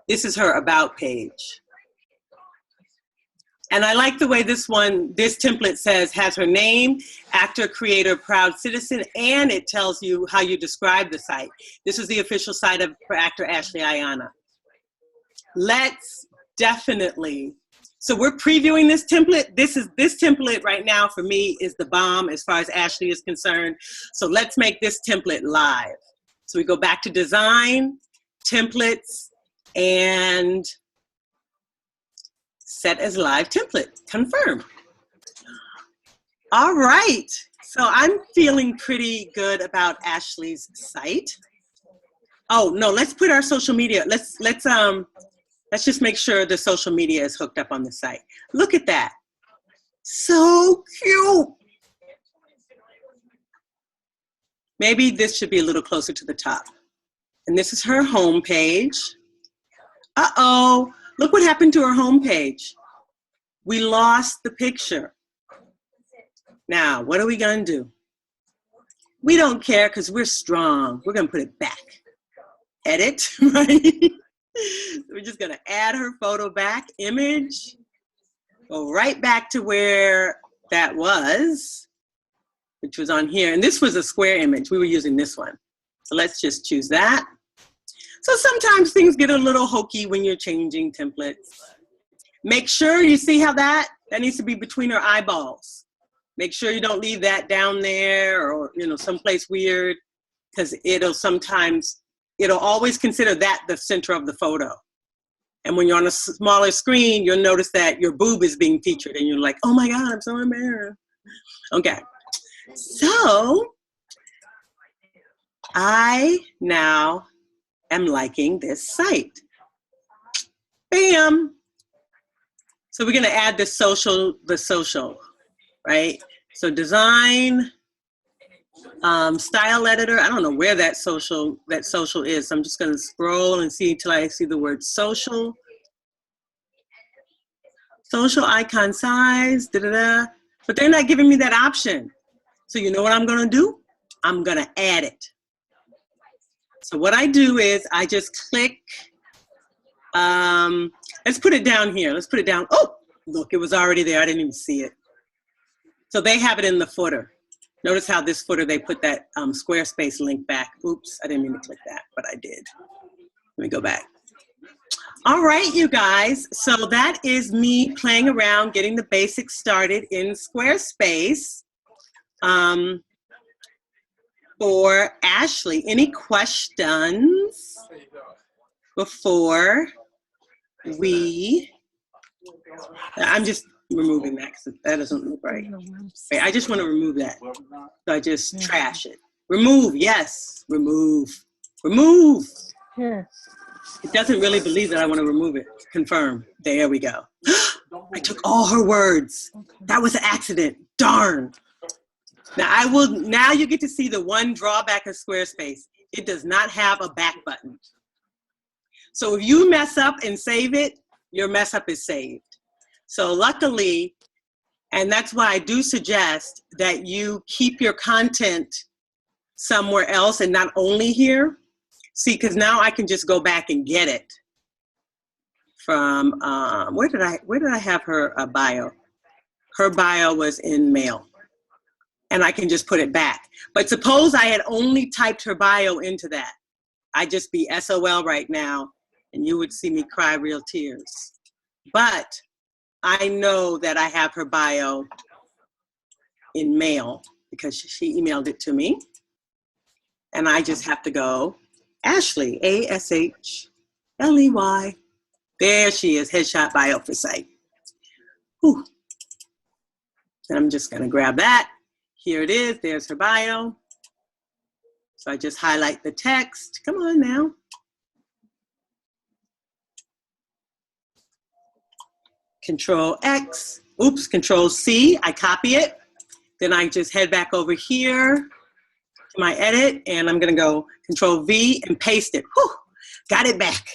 This is her about page. And I like the way this template says, has her name, actor, creator, proud citizen, and it tells you how you describe the site. This is the official site for actor Ashley Ayana. Let's definitely, so we're previewing this template. This template right now for me is the bomb as far as Ashley is concerned. So let's make this template live. So we go back to design, templates, and set as live template, confirm. All right, so I'm feeling pretty good about Ashley's site. Oh no, let's put our social media, let's just make sure the social media is hooked up on the site. Look at that, so cute. Maybe this should be a little closer to the top. And this is her home page. Uh-oh. Look what happened to our homepage. We lost the picture. Now, what are we gonna do? we don't care because we're strong. We're going to put it back. Edit, right? We're just going to add her photo back, image, go right back to where that was, which was on here. And this was a square image. We were using this one. So let's just choose that. So sometimes things get a little hokey when you're changing templates. Make sure you see how that needs to be between her eyeballs. Make sure you don't leave that down there or, someplace weird, because it'll always consider that the center of the photo. And when you're on a smaller screen, you'll notice that your boob is being featured and you're like, oh my God, I'm so embarrassed. Okay, so I now am liking this site. Bam. So we're gonna add the social, right? So design, style editor. I don't know where that social is. So I'm just gonna scroll and see till I see the word social. Social icon size, but they're not giving me that option. So you know what I'm gonna do? I'm gonna add it. So what I do is I just click, let's put it down here. Let's put it down. Oh, look, it was already there. I didn't even see it. So they have it in the footer. Notice how this footer, they put that Squarespace link back. Oops, I didn't mean to click that, but I did. Let me go back. All right, you guys. So that is me playing around, getting the basics started in Squarespace. For Ashley, any questions before I'm just removing that because that doesn't look right. Wait, I just want to remove that. So I just trash it. Remove, yes, remove. Here. It doesn't really believe that I want to remove it. Confirm. There we go. I took all her words. Okay. That was an accident. Darn. Now you get to see the one drawback of Squarespace. It does not have a back button. So if you mess up and save it, your mess up is saved. So luckily, and that's why I do suggest that you keep your content somewhere else and not only here. See, because now I can just go back and get it from, where did I have her bio? Her bio was in Mail. And I can just put it back. But suppose I had only typed her bio into that. I'd just be SOL right now, and you would see me cry real tears. But I know that I have her bio in Mail because she emailed it to me. And I just have to go, Ashley, ASHLEY. There she is, headshot bio for site. Whew. And I'm just gonna grab that. Here it is, there's her bio. So I just highlight the text. Come on now. Control X, oops, Control C, I copy it. Then I just head back over here to my edit and I'm gonna go Control V and paste it. Whew, got it back.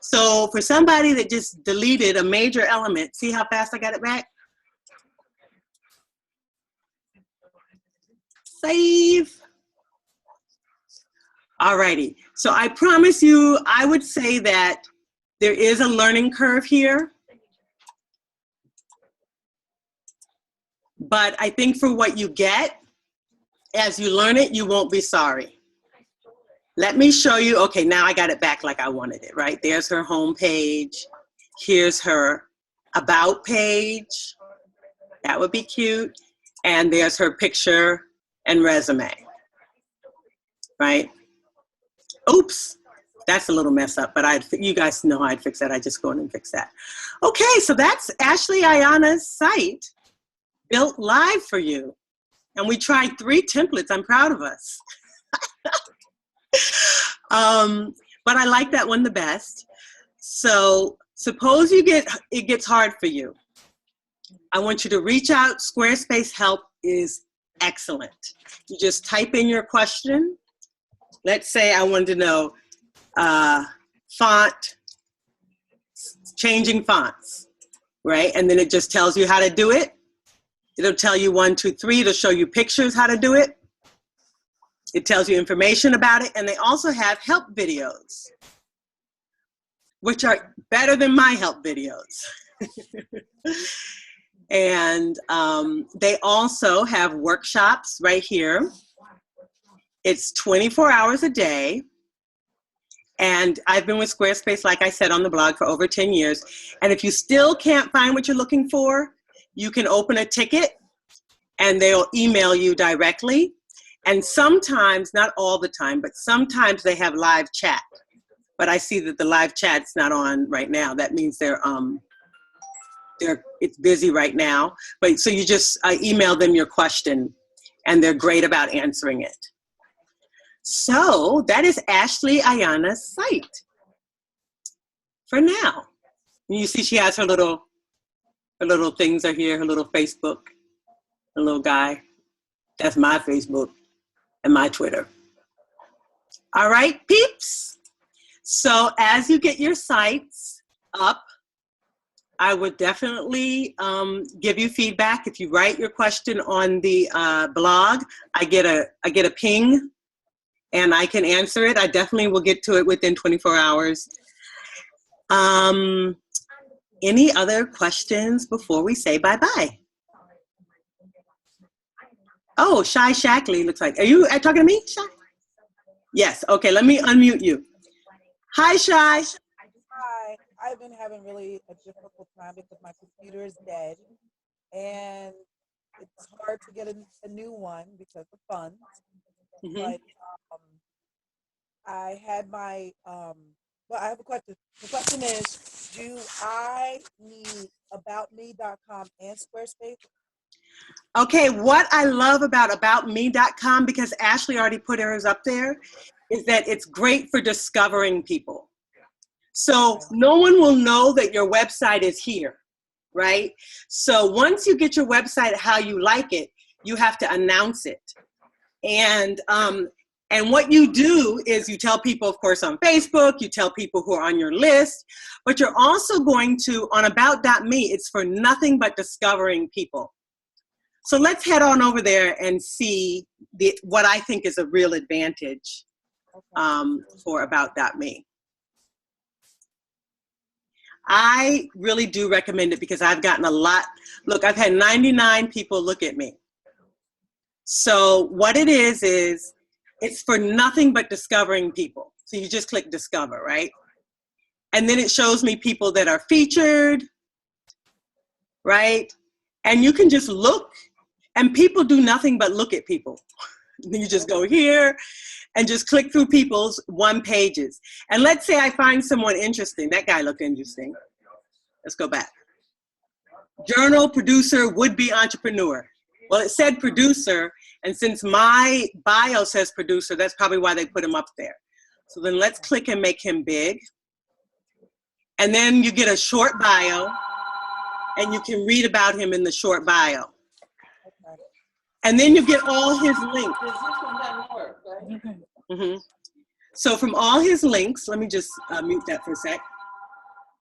So for somebody that just deleted a major element, see how fast I got it back? Save. Alrighty, so I promise you, I would say that there is a learning curve here. But I think for what you get, as you learn it, you won't be sorry. Let me show you, okay, now I got it back like I wanted it, right? There's her home page. Here's her about page. That would be cute. And there's her picture and resume, right? Oops, that's a little mess up, but you guys know how I'd fix that. I just go in and fix that. Okay, so that's Ashley Ayana's site built live for you. And we tried 3 templates. I'm proud of us. But I like that one the best. So suppose it gets hard for you. I want you to reach out. Squarespace help is excellent. You just type in your question. Let's say I wanted to know font, changing fonts, right? And then it just tells you how to do it. It'll tell you 1, 2, 3. It'll show you pictures how to do it. It tells you information about it, and they also have help videos, which are better than my help videos. And they also have workshops right here. It's 24 hours a day. And I've been with Squarespace, like I said, on the blog for over 10 years. And if you still can't find what you're looking for, you can open a ticket and they'll email you directly. And sometimes, not all the time, but sometimes they have live chat. But I see that the live chat's not on right now. That means it's busy right now. But so you just email them your question, and they're great about answering it. So that is Ashley Ayana's site for now. You see she has her little things are here, her little Facebook, her little guy. That's my Facebook and my Twitter. All right, peeps. So as you get your sites up, I would definitely give you feedback. If you write your question on the blog, I get a ping and I can answer it. I definitely will get to it within 24 hours. Any other questions before we say bye-bye? Oh, Shy Shackley looks like. Are you talking to me, Shy? Yes, okay, let me unmute you. Hi, Shy. Hi, I've been having really a difficult time because my computer is dead and it's hard to get a new one because of funds. Mm-hmm. But I had my, well, I have a question. The question is, do I need aboutme.com and Squarespace? Okay, what I love about aboutme.com, because Ashley already put hers up there, is that it's great for discovering people. So no one will know that your website is here, right? So once you get your website how you like it, you have to announce it. And what you do is you tell people, of course, on Facebook, you tell people who are on your list, but you're also going to, on about.me, it's for nothing but discovering people. So let's head on over there and see what I think is a real advantage for about.me. I really do recommend it because I've gotten a lot. Look, I've had 99 people look at me. So what it is it's for nothing but discovering people. So you just click discover, right? And then it shows me people that are featured, right? And you can just look, and people do nothing but look at people. You just go here and just click through people's one pages. And let's say I find someone interesting. That guy looked interesting. Let's go back. Journal producer, would-be entrepreneur. Well, it said producer, and since my bio says producer, that's probably why they put him up there. So then let's click and make him big. And then you get a short bio, and you can read about him in the short bio. And then you get all his links. Mm-hmm. So from all his links, let me just mute that for a sec.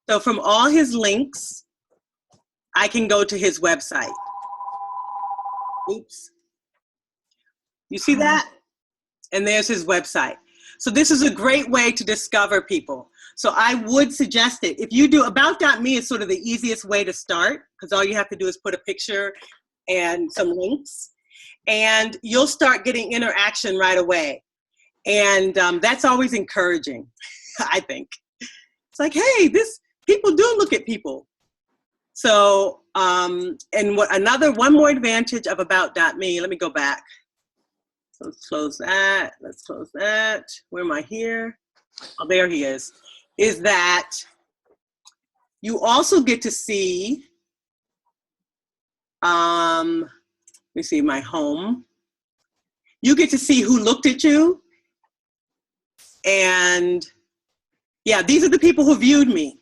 So from all his links, I can go to his website. Oops. You see that? And there's his website. So this is a great way to discover people. So I would suggest it. If you do about.me is sort of the easiest way to start because all you have to do is put a picture and some links and you'll start getting interaction right away. And that's always encouraging, I think. It's like, hey, people do look at people. So, and one more advantage of about.me, let me go back. So let's close that, let's close that. Where am I here? Oh, there he is that you also get to see, let me see my home. You get to see who looked at you. And yeah, these are the people who viewed me,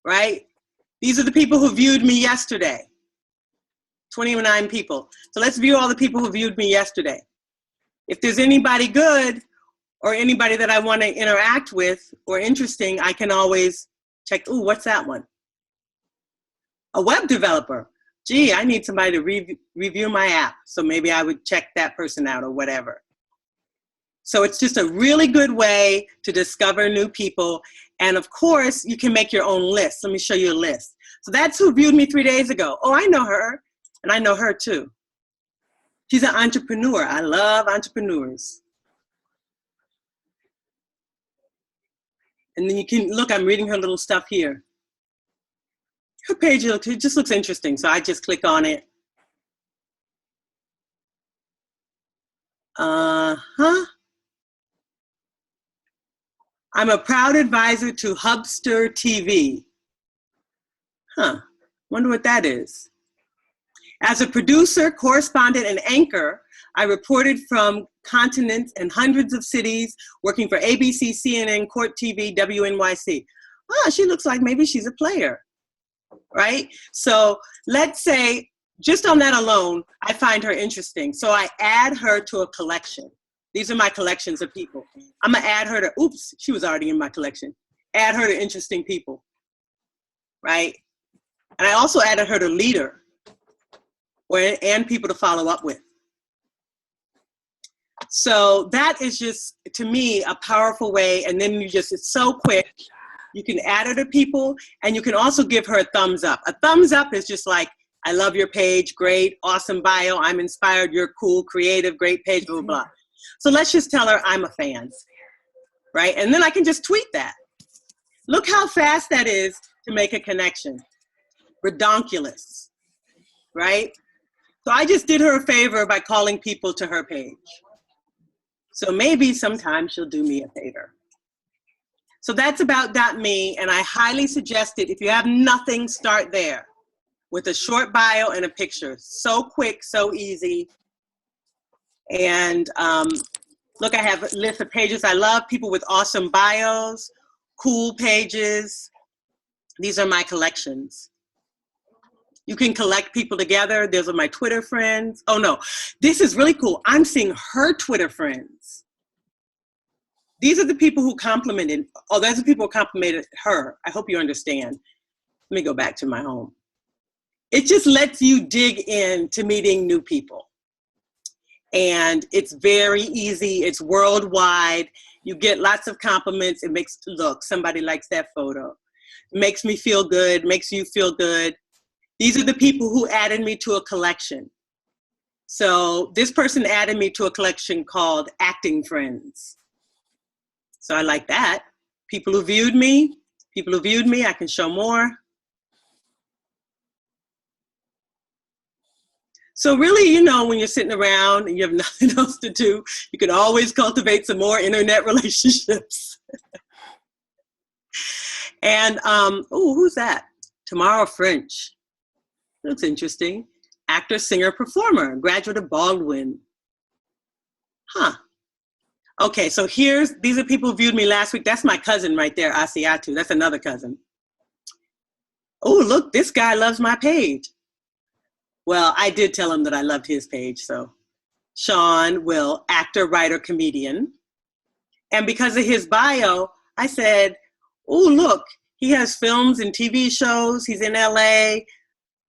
right? These are the people who viewed me yesterday, 29 people. So let's view all the people who viewed me yesterday. If there's anybody good or anybody that I want to interact with or interesting, I can always check, ooh, what's that one? A web developer. gee, I need somebody to review my app. So maybe I would check that person out or whatever. So it's just a really good way to discover new people. And of course, you can make your own list. Let me show you a list. So that's who viewed me 3 days ago. Oh, I know her. And I know her too. She's an entrepreneur. I love entrepreneurs. And then you can look, I'm reading her little stuff here. Her page, it just looks interesting. So I just click on it. I'm a proud advisor to Hubster TV. Wonder what that is. As a producer, correspondent, and anchor, I reported from continents and hundreds of cities, working for ABC, CNN, Court TV, WNYC. She looks like maybe she's a player, right? So let's say, just on that alone, I find her interesting. So I add her to a collection. These are my collections of people. I'm gonna add her to, oops, she was already in my collection. Add her to interesting people, right? And I also added her to leader and people to follow up with. So that is just, to me, a powerful way. And then it's so quick. You can add her to people and you can also give her a thumbs up. A thumbs up is just like, I love your page, great, awesome bio, I'm inspired, you're cool, creative, great page, blah, blah, blah. So let's just tell her I'm a fan, right? And then I can just tweet that. Look how fast that is to make a connection. Redonkulous, right? So I just did her a favor by calling people to her page. So maybe sometime she'll do me a favor. So that's about .me, and I highly suggest it. If you have nothing, start there with a short bio and a picture. So quick, so easy. And look, I have a list of pages I love, people with awesome bios, cool pages. These are my collections. You can collect people together. Those are my Twitter friends. Oh no, this is really cool. I'm seeing her Twitter friends. These are the people who complimented, oh, those are the people who complimented her. I hope you understand. Let me go back to my home. It just lets you dig into meeting new people. And it's very easy, it's worldwide. You get lots of compliments. It makes, look, somebody likes that photo. It makes me feel good, makes you feel good. These are the people who added me to a collection. So this person added me to a collection called Acting Friends. So I like that. People who viewed me, I can show more. So really, you know, when you're sitting around and you have nothing else to do, you can always cultivate some more internet relationships. And, oh, who's that? Tamara French. Looks interesting. Actor, singer, performer, graduate of Baldwin. Okay, so these are people who viewed me last week. That's my cousin right there, Asiatu. That's another cousin. Oh, look, this guy loves my page. Well, I did tell him that I loved his page, so. Sean Will, actor, writer, comedian. And because of his bio, I said, oh, look, he has films and TV shows. He's in LA,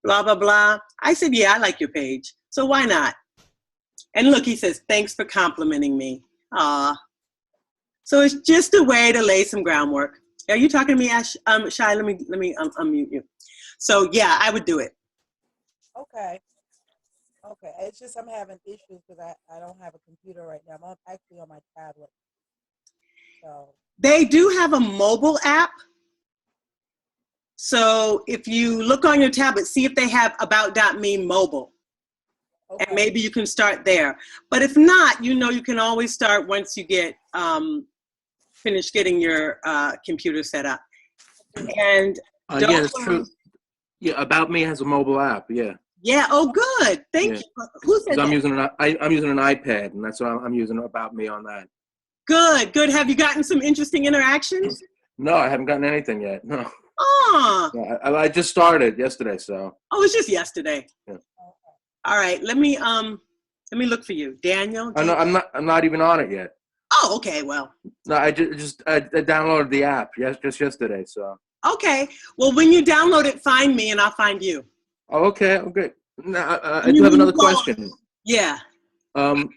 blah, blah, blah. I said, yeah, I like your page. So why not? And look, he says, thanks for complimenting me. Aw. So it's just a way to lay some groundwork. Are you talking to me, Shai? Let me unmute you. So yeah, I would do it. Okay. Okay. It's just I'm having issues because I don't have a computer right now. I'm actually on my tablet. So they do have a mobile app. So if you look on your tablet, see if they have About.me mobile. Okay. And maybe you can start there. But if not, you know, you can always start once you get finished getting your computer set up. And yeah, it's true. Yeah, About Me has a mobile app. Yeah. Yeah. Oh, good. Thank you. Who said that? I'm using an iPad, and that's why I'm using About Me on that. Good. Good. Have you gotten some interesting interactions? No, I haven't gotten anything yet. No. Oh. Yeah, I just started yesterday, so. Oh, it's just yesterday. Yeah. All right. Let me look for you, Daniel. I'm not even on it yet. Oh, okay. Well. No, I downloaded the app just yesterday, so. Okay. Well, when you download it, find me and I'll find you. Oh, okay. Okay. Now, I You do have mean another go- question. Yeah. Some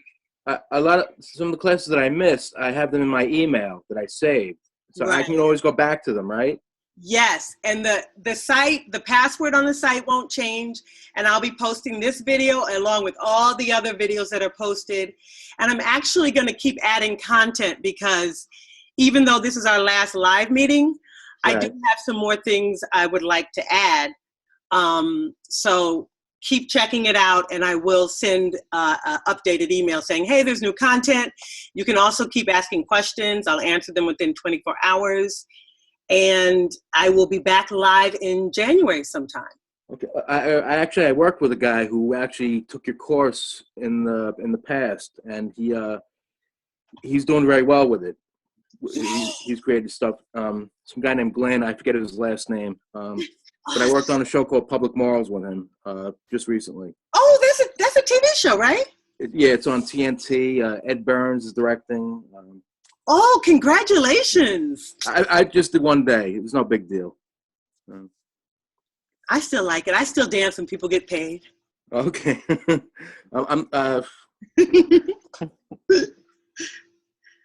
of the classes that I missed, I have them in my email that I saved, so I Right. can always go back to them, right? Yes, and the site, the password on the site won't change, and I'll be posting this video along with all the other videos that are posted. And I'm actually going to keep adding content because even though this is our last live meeting, I do Right. have some more things I would like to add. So keep checking it out, and I will send an updated email saying, hey, there's new content. You can also keep asking questions. I'll answer them within 24 hours. And I will be back live in January sometime. Okay. I worked with a guy who actually took your course in the past, and he's doing very well with it. He's created stuff. Some guy named Glenn, I forget his last name, but I worked on a show called Public Morals with him just recently. Oh, that's a TV show, right? Yeah, it's on TNT. Ed Burns is directing. Oh, congratulations. I just did one day. It was no big deal. I still like it. I still dance when people get paid. Okay.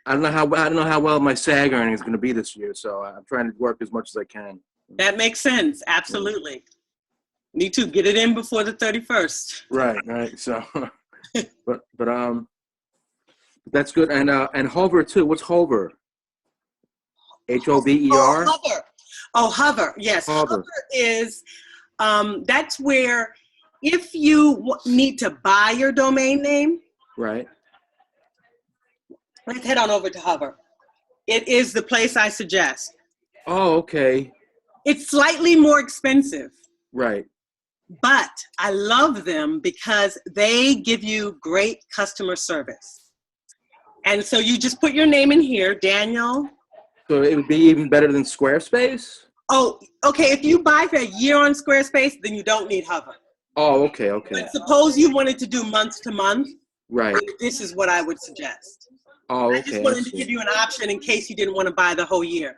I don't know how well my SAG earning is going to be this year, so I'm trying to work as much as I can. That makes sense. Absolutely. Need to get it in before the 31st. Right. So, but that's good. And Hover too. What's Hover? HOVER. Oh, Hover. Oh, Hover. Yes. Hover. Hover is, that's where if you need to buy your domain name, Right. let's head on over to Hover. It is the place I suggest. Oh, okay. It's slightly more expensive, Right. but I love them because they give you great customer service. And so you just put your name in here, Daniel. So it would be even better than Squarespace? Oh, okay. If you buy for a year on Squarespace, then you don't need Hover. Oh, okay. But suppose you wanted to do month to month, Right. this is what I would suggest. Oh, I just okay. wanted to give you an option in case you didn't want to buy the whole year.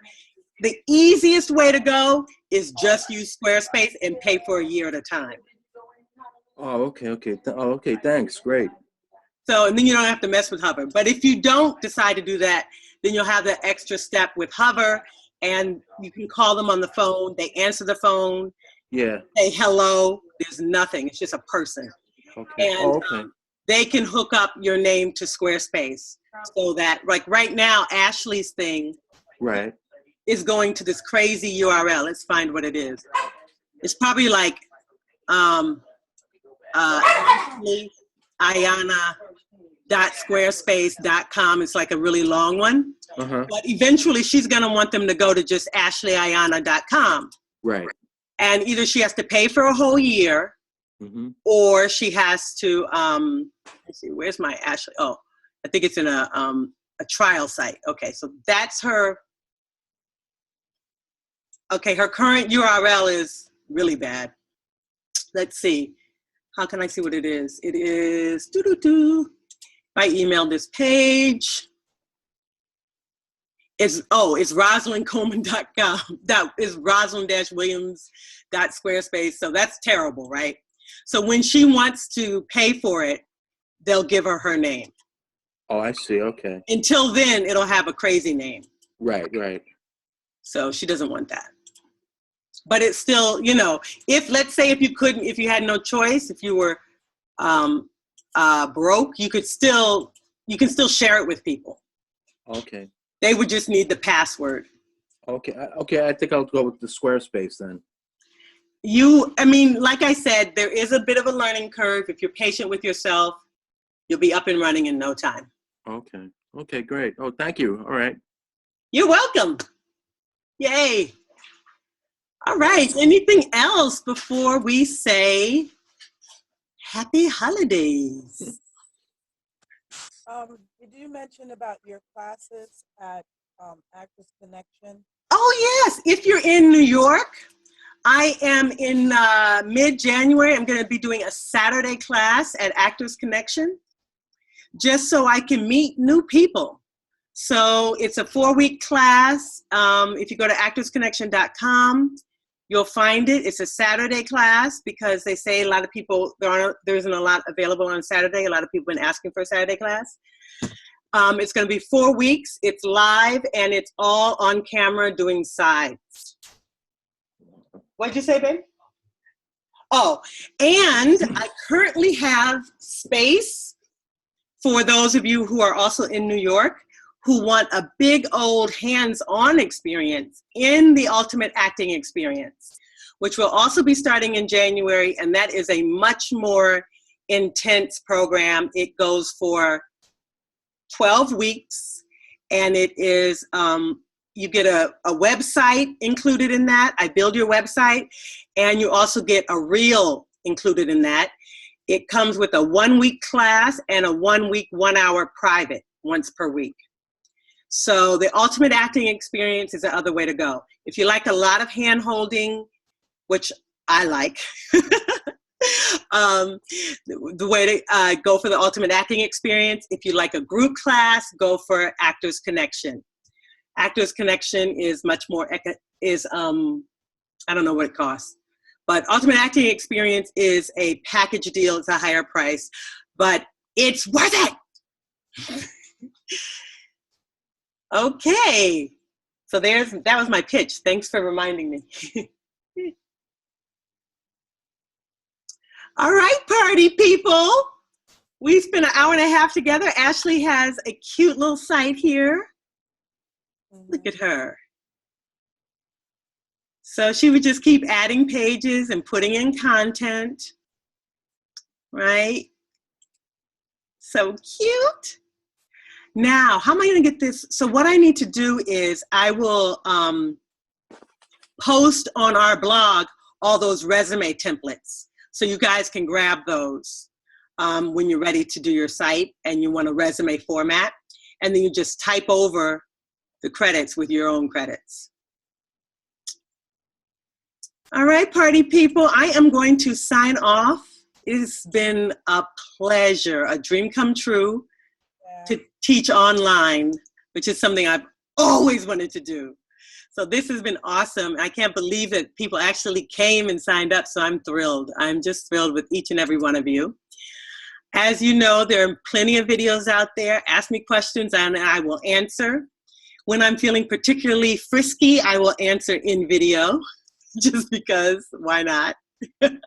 The easiest way to go is just use Squarespace and pay for a year at a time. Oh, okay. Okay. Thanks. Great. So, and then you don't have to mess with Hover. But if you don't decide to do that, then you'll have the extra step with Hover, and you can call them on the phone. They answer the phone, Yeah. say hello. There's nothing. It's just a person. Okay. And Oh, okay. they can hook up your name to Squarespace so that, like right now, Ashley's thing Right. is going to this crazy URL. Let's find what it is. It's probably like ashleyayana.squarespace.com. It's like a really long one. Uh-huh. But eventually she's going to want them to go to just ashleyayana.com. Right. And either she has to pay for a whole year, Mm-hmm. or she has to, let's see, where's my Ashley? Oh, I think it's in a trial site. Okay, so that's her. Okay, her current URL is really bad. Let's see. How can I see what it is? It is, I emailed this page. It's rosalindcoleman.com. That is rosalind-williams.squarespace. So that's terrible, right? So when she wants to pay for it, they'll give her name. Oh, I see. Okay. Until then, it'll have a crazy name. Right. So she doesn't want that. But it's still, if let's say if you had no choice, if you were broke, you can still share it with people. Okay. They would just need the password. Okay. I think I'll go with the Squarespace then. Like I said, there is a bit of a learning curve. If you're patient with yourself, you'll be up and running in no time. Okay. Okay, great. Oh, thank you. All right. You're welcome. Yay. All right. Anything else before we say happy holidays? Did you mention about your classes at Actors Connection? Oh, yes. If you're in New York, I am in mid-January. I'm going to be doing a Saturday class at Actors Connection just so I can meet new people. So it's a 4-week class. If you go to actorsconnection.com, You'll find it. It's a Saturday class because they say a lot of people, there isn't a lot available on Saturday. A lot of people have been asking for a Saturday class. It's going to be 4 weeks. It's live and it's all on camera doing sides. What'd you say, babe? Oh, and I currently have space for those of you who are also in New York who want a big old hands-on experience in the Ultimate Acting Experience, which will also be starting in January, and that is a much more intense program. It goes for 12 weeks, and it is, you get a website included in that. I build your website, and you also get a reel included in that. It comes with a 1-week class and a 1-week, 1-hour private once per week. So the Ultimate Acting Experience is the other way to go. If you like a lot of hand-holding, which I like, the way to go for the Ultimate Acting Experience. If you like a group class, go for Actors Connection. Actors Connection is much more, I don't know what it costs. But Ultimate Acting Experience is a package deal. It's a higher price, but it's worth it. Okay, so that was my pitch. Thanks for reminding me. All right, party people. We spent an hour and a half together. Ashley has a cute little site here. Look at her. So she would just keep adding pages and putting in content, right? So cute. Now, how am I going to get this? So what I need to do is I will post on our blog all those resume templates. So you guys can grab those when you're ready to do your site and you want a resume format. And then you just type over the credits with your own credits. All right, party people, I am going to sign off. It's been a pleasure, a dream come true. To teach online, which is something I've always wanted to do. So this has been awesome. I can't believe that people actually came and signed up, so I'm thrilled. I'm just thrilled with each and every one of you. As you know, there are plenty of videos out there. Ask me questions and I will answer. When I'm feeling particularly frisky, I will answer in video, just because, why not? You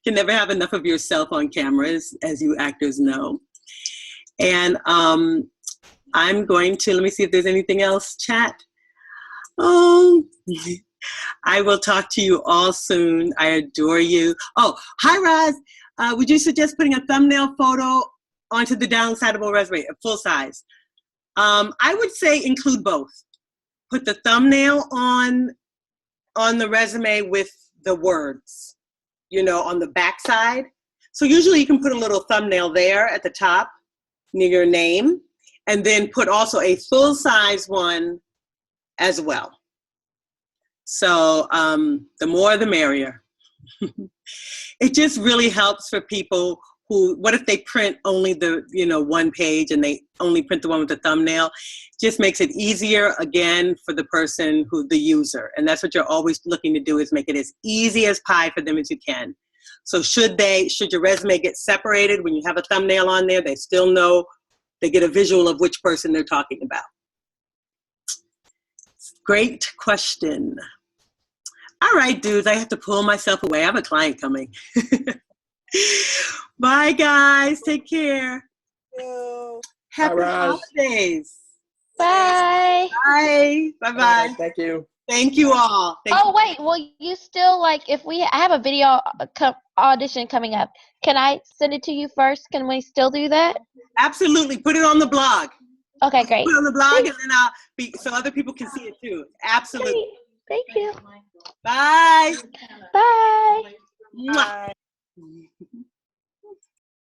can never have enough of yourself on cameras, as you actors know. And I'm going to, let me see if there's anything else, chat. Oh, I will talk to you all soon. I adore you. Oh, hi, Roz. Would you suggest putting a thumbnail photo onto the downloadable resume, full size? I would say include both. Put the thumbnail on the resume with the words, you know, on the back side. So usually you can put a little thumbnail there at the top near your name, and then put also a full-size one as well. So the more the merrier. It just really helps for people who, what if they print only the, you know, one page and they only print the one with the thumbnail? Just makes it easier, again, for the person who, the user. And that's what you're always looking to do, is make it as easy as pie for them as you can. So should your resume get separated when you have a thumbnail on there, they still know, they get a visual of which person they're talking about. Great question. All right, dudes, I have to pull myself away. I have a client coming. Bye, guys. Take care. Happy holidays. Bye. Bye. Bye-bye. Thank you. Thank you all. Oh, wait, will you still, like, if I have a video audition coming up, can I send it to you first? Can we still do that? Absolutely. Put it on the blog. Okay, great. Put it on the blog, and then so other people can see it too. Absolutely. Great. Thank you. Bye. Bye. Mwah. Bye.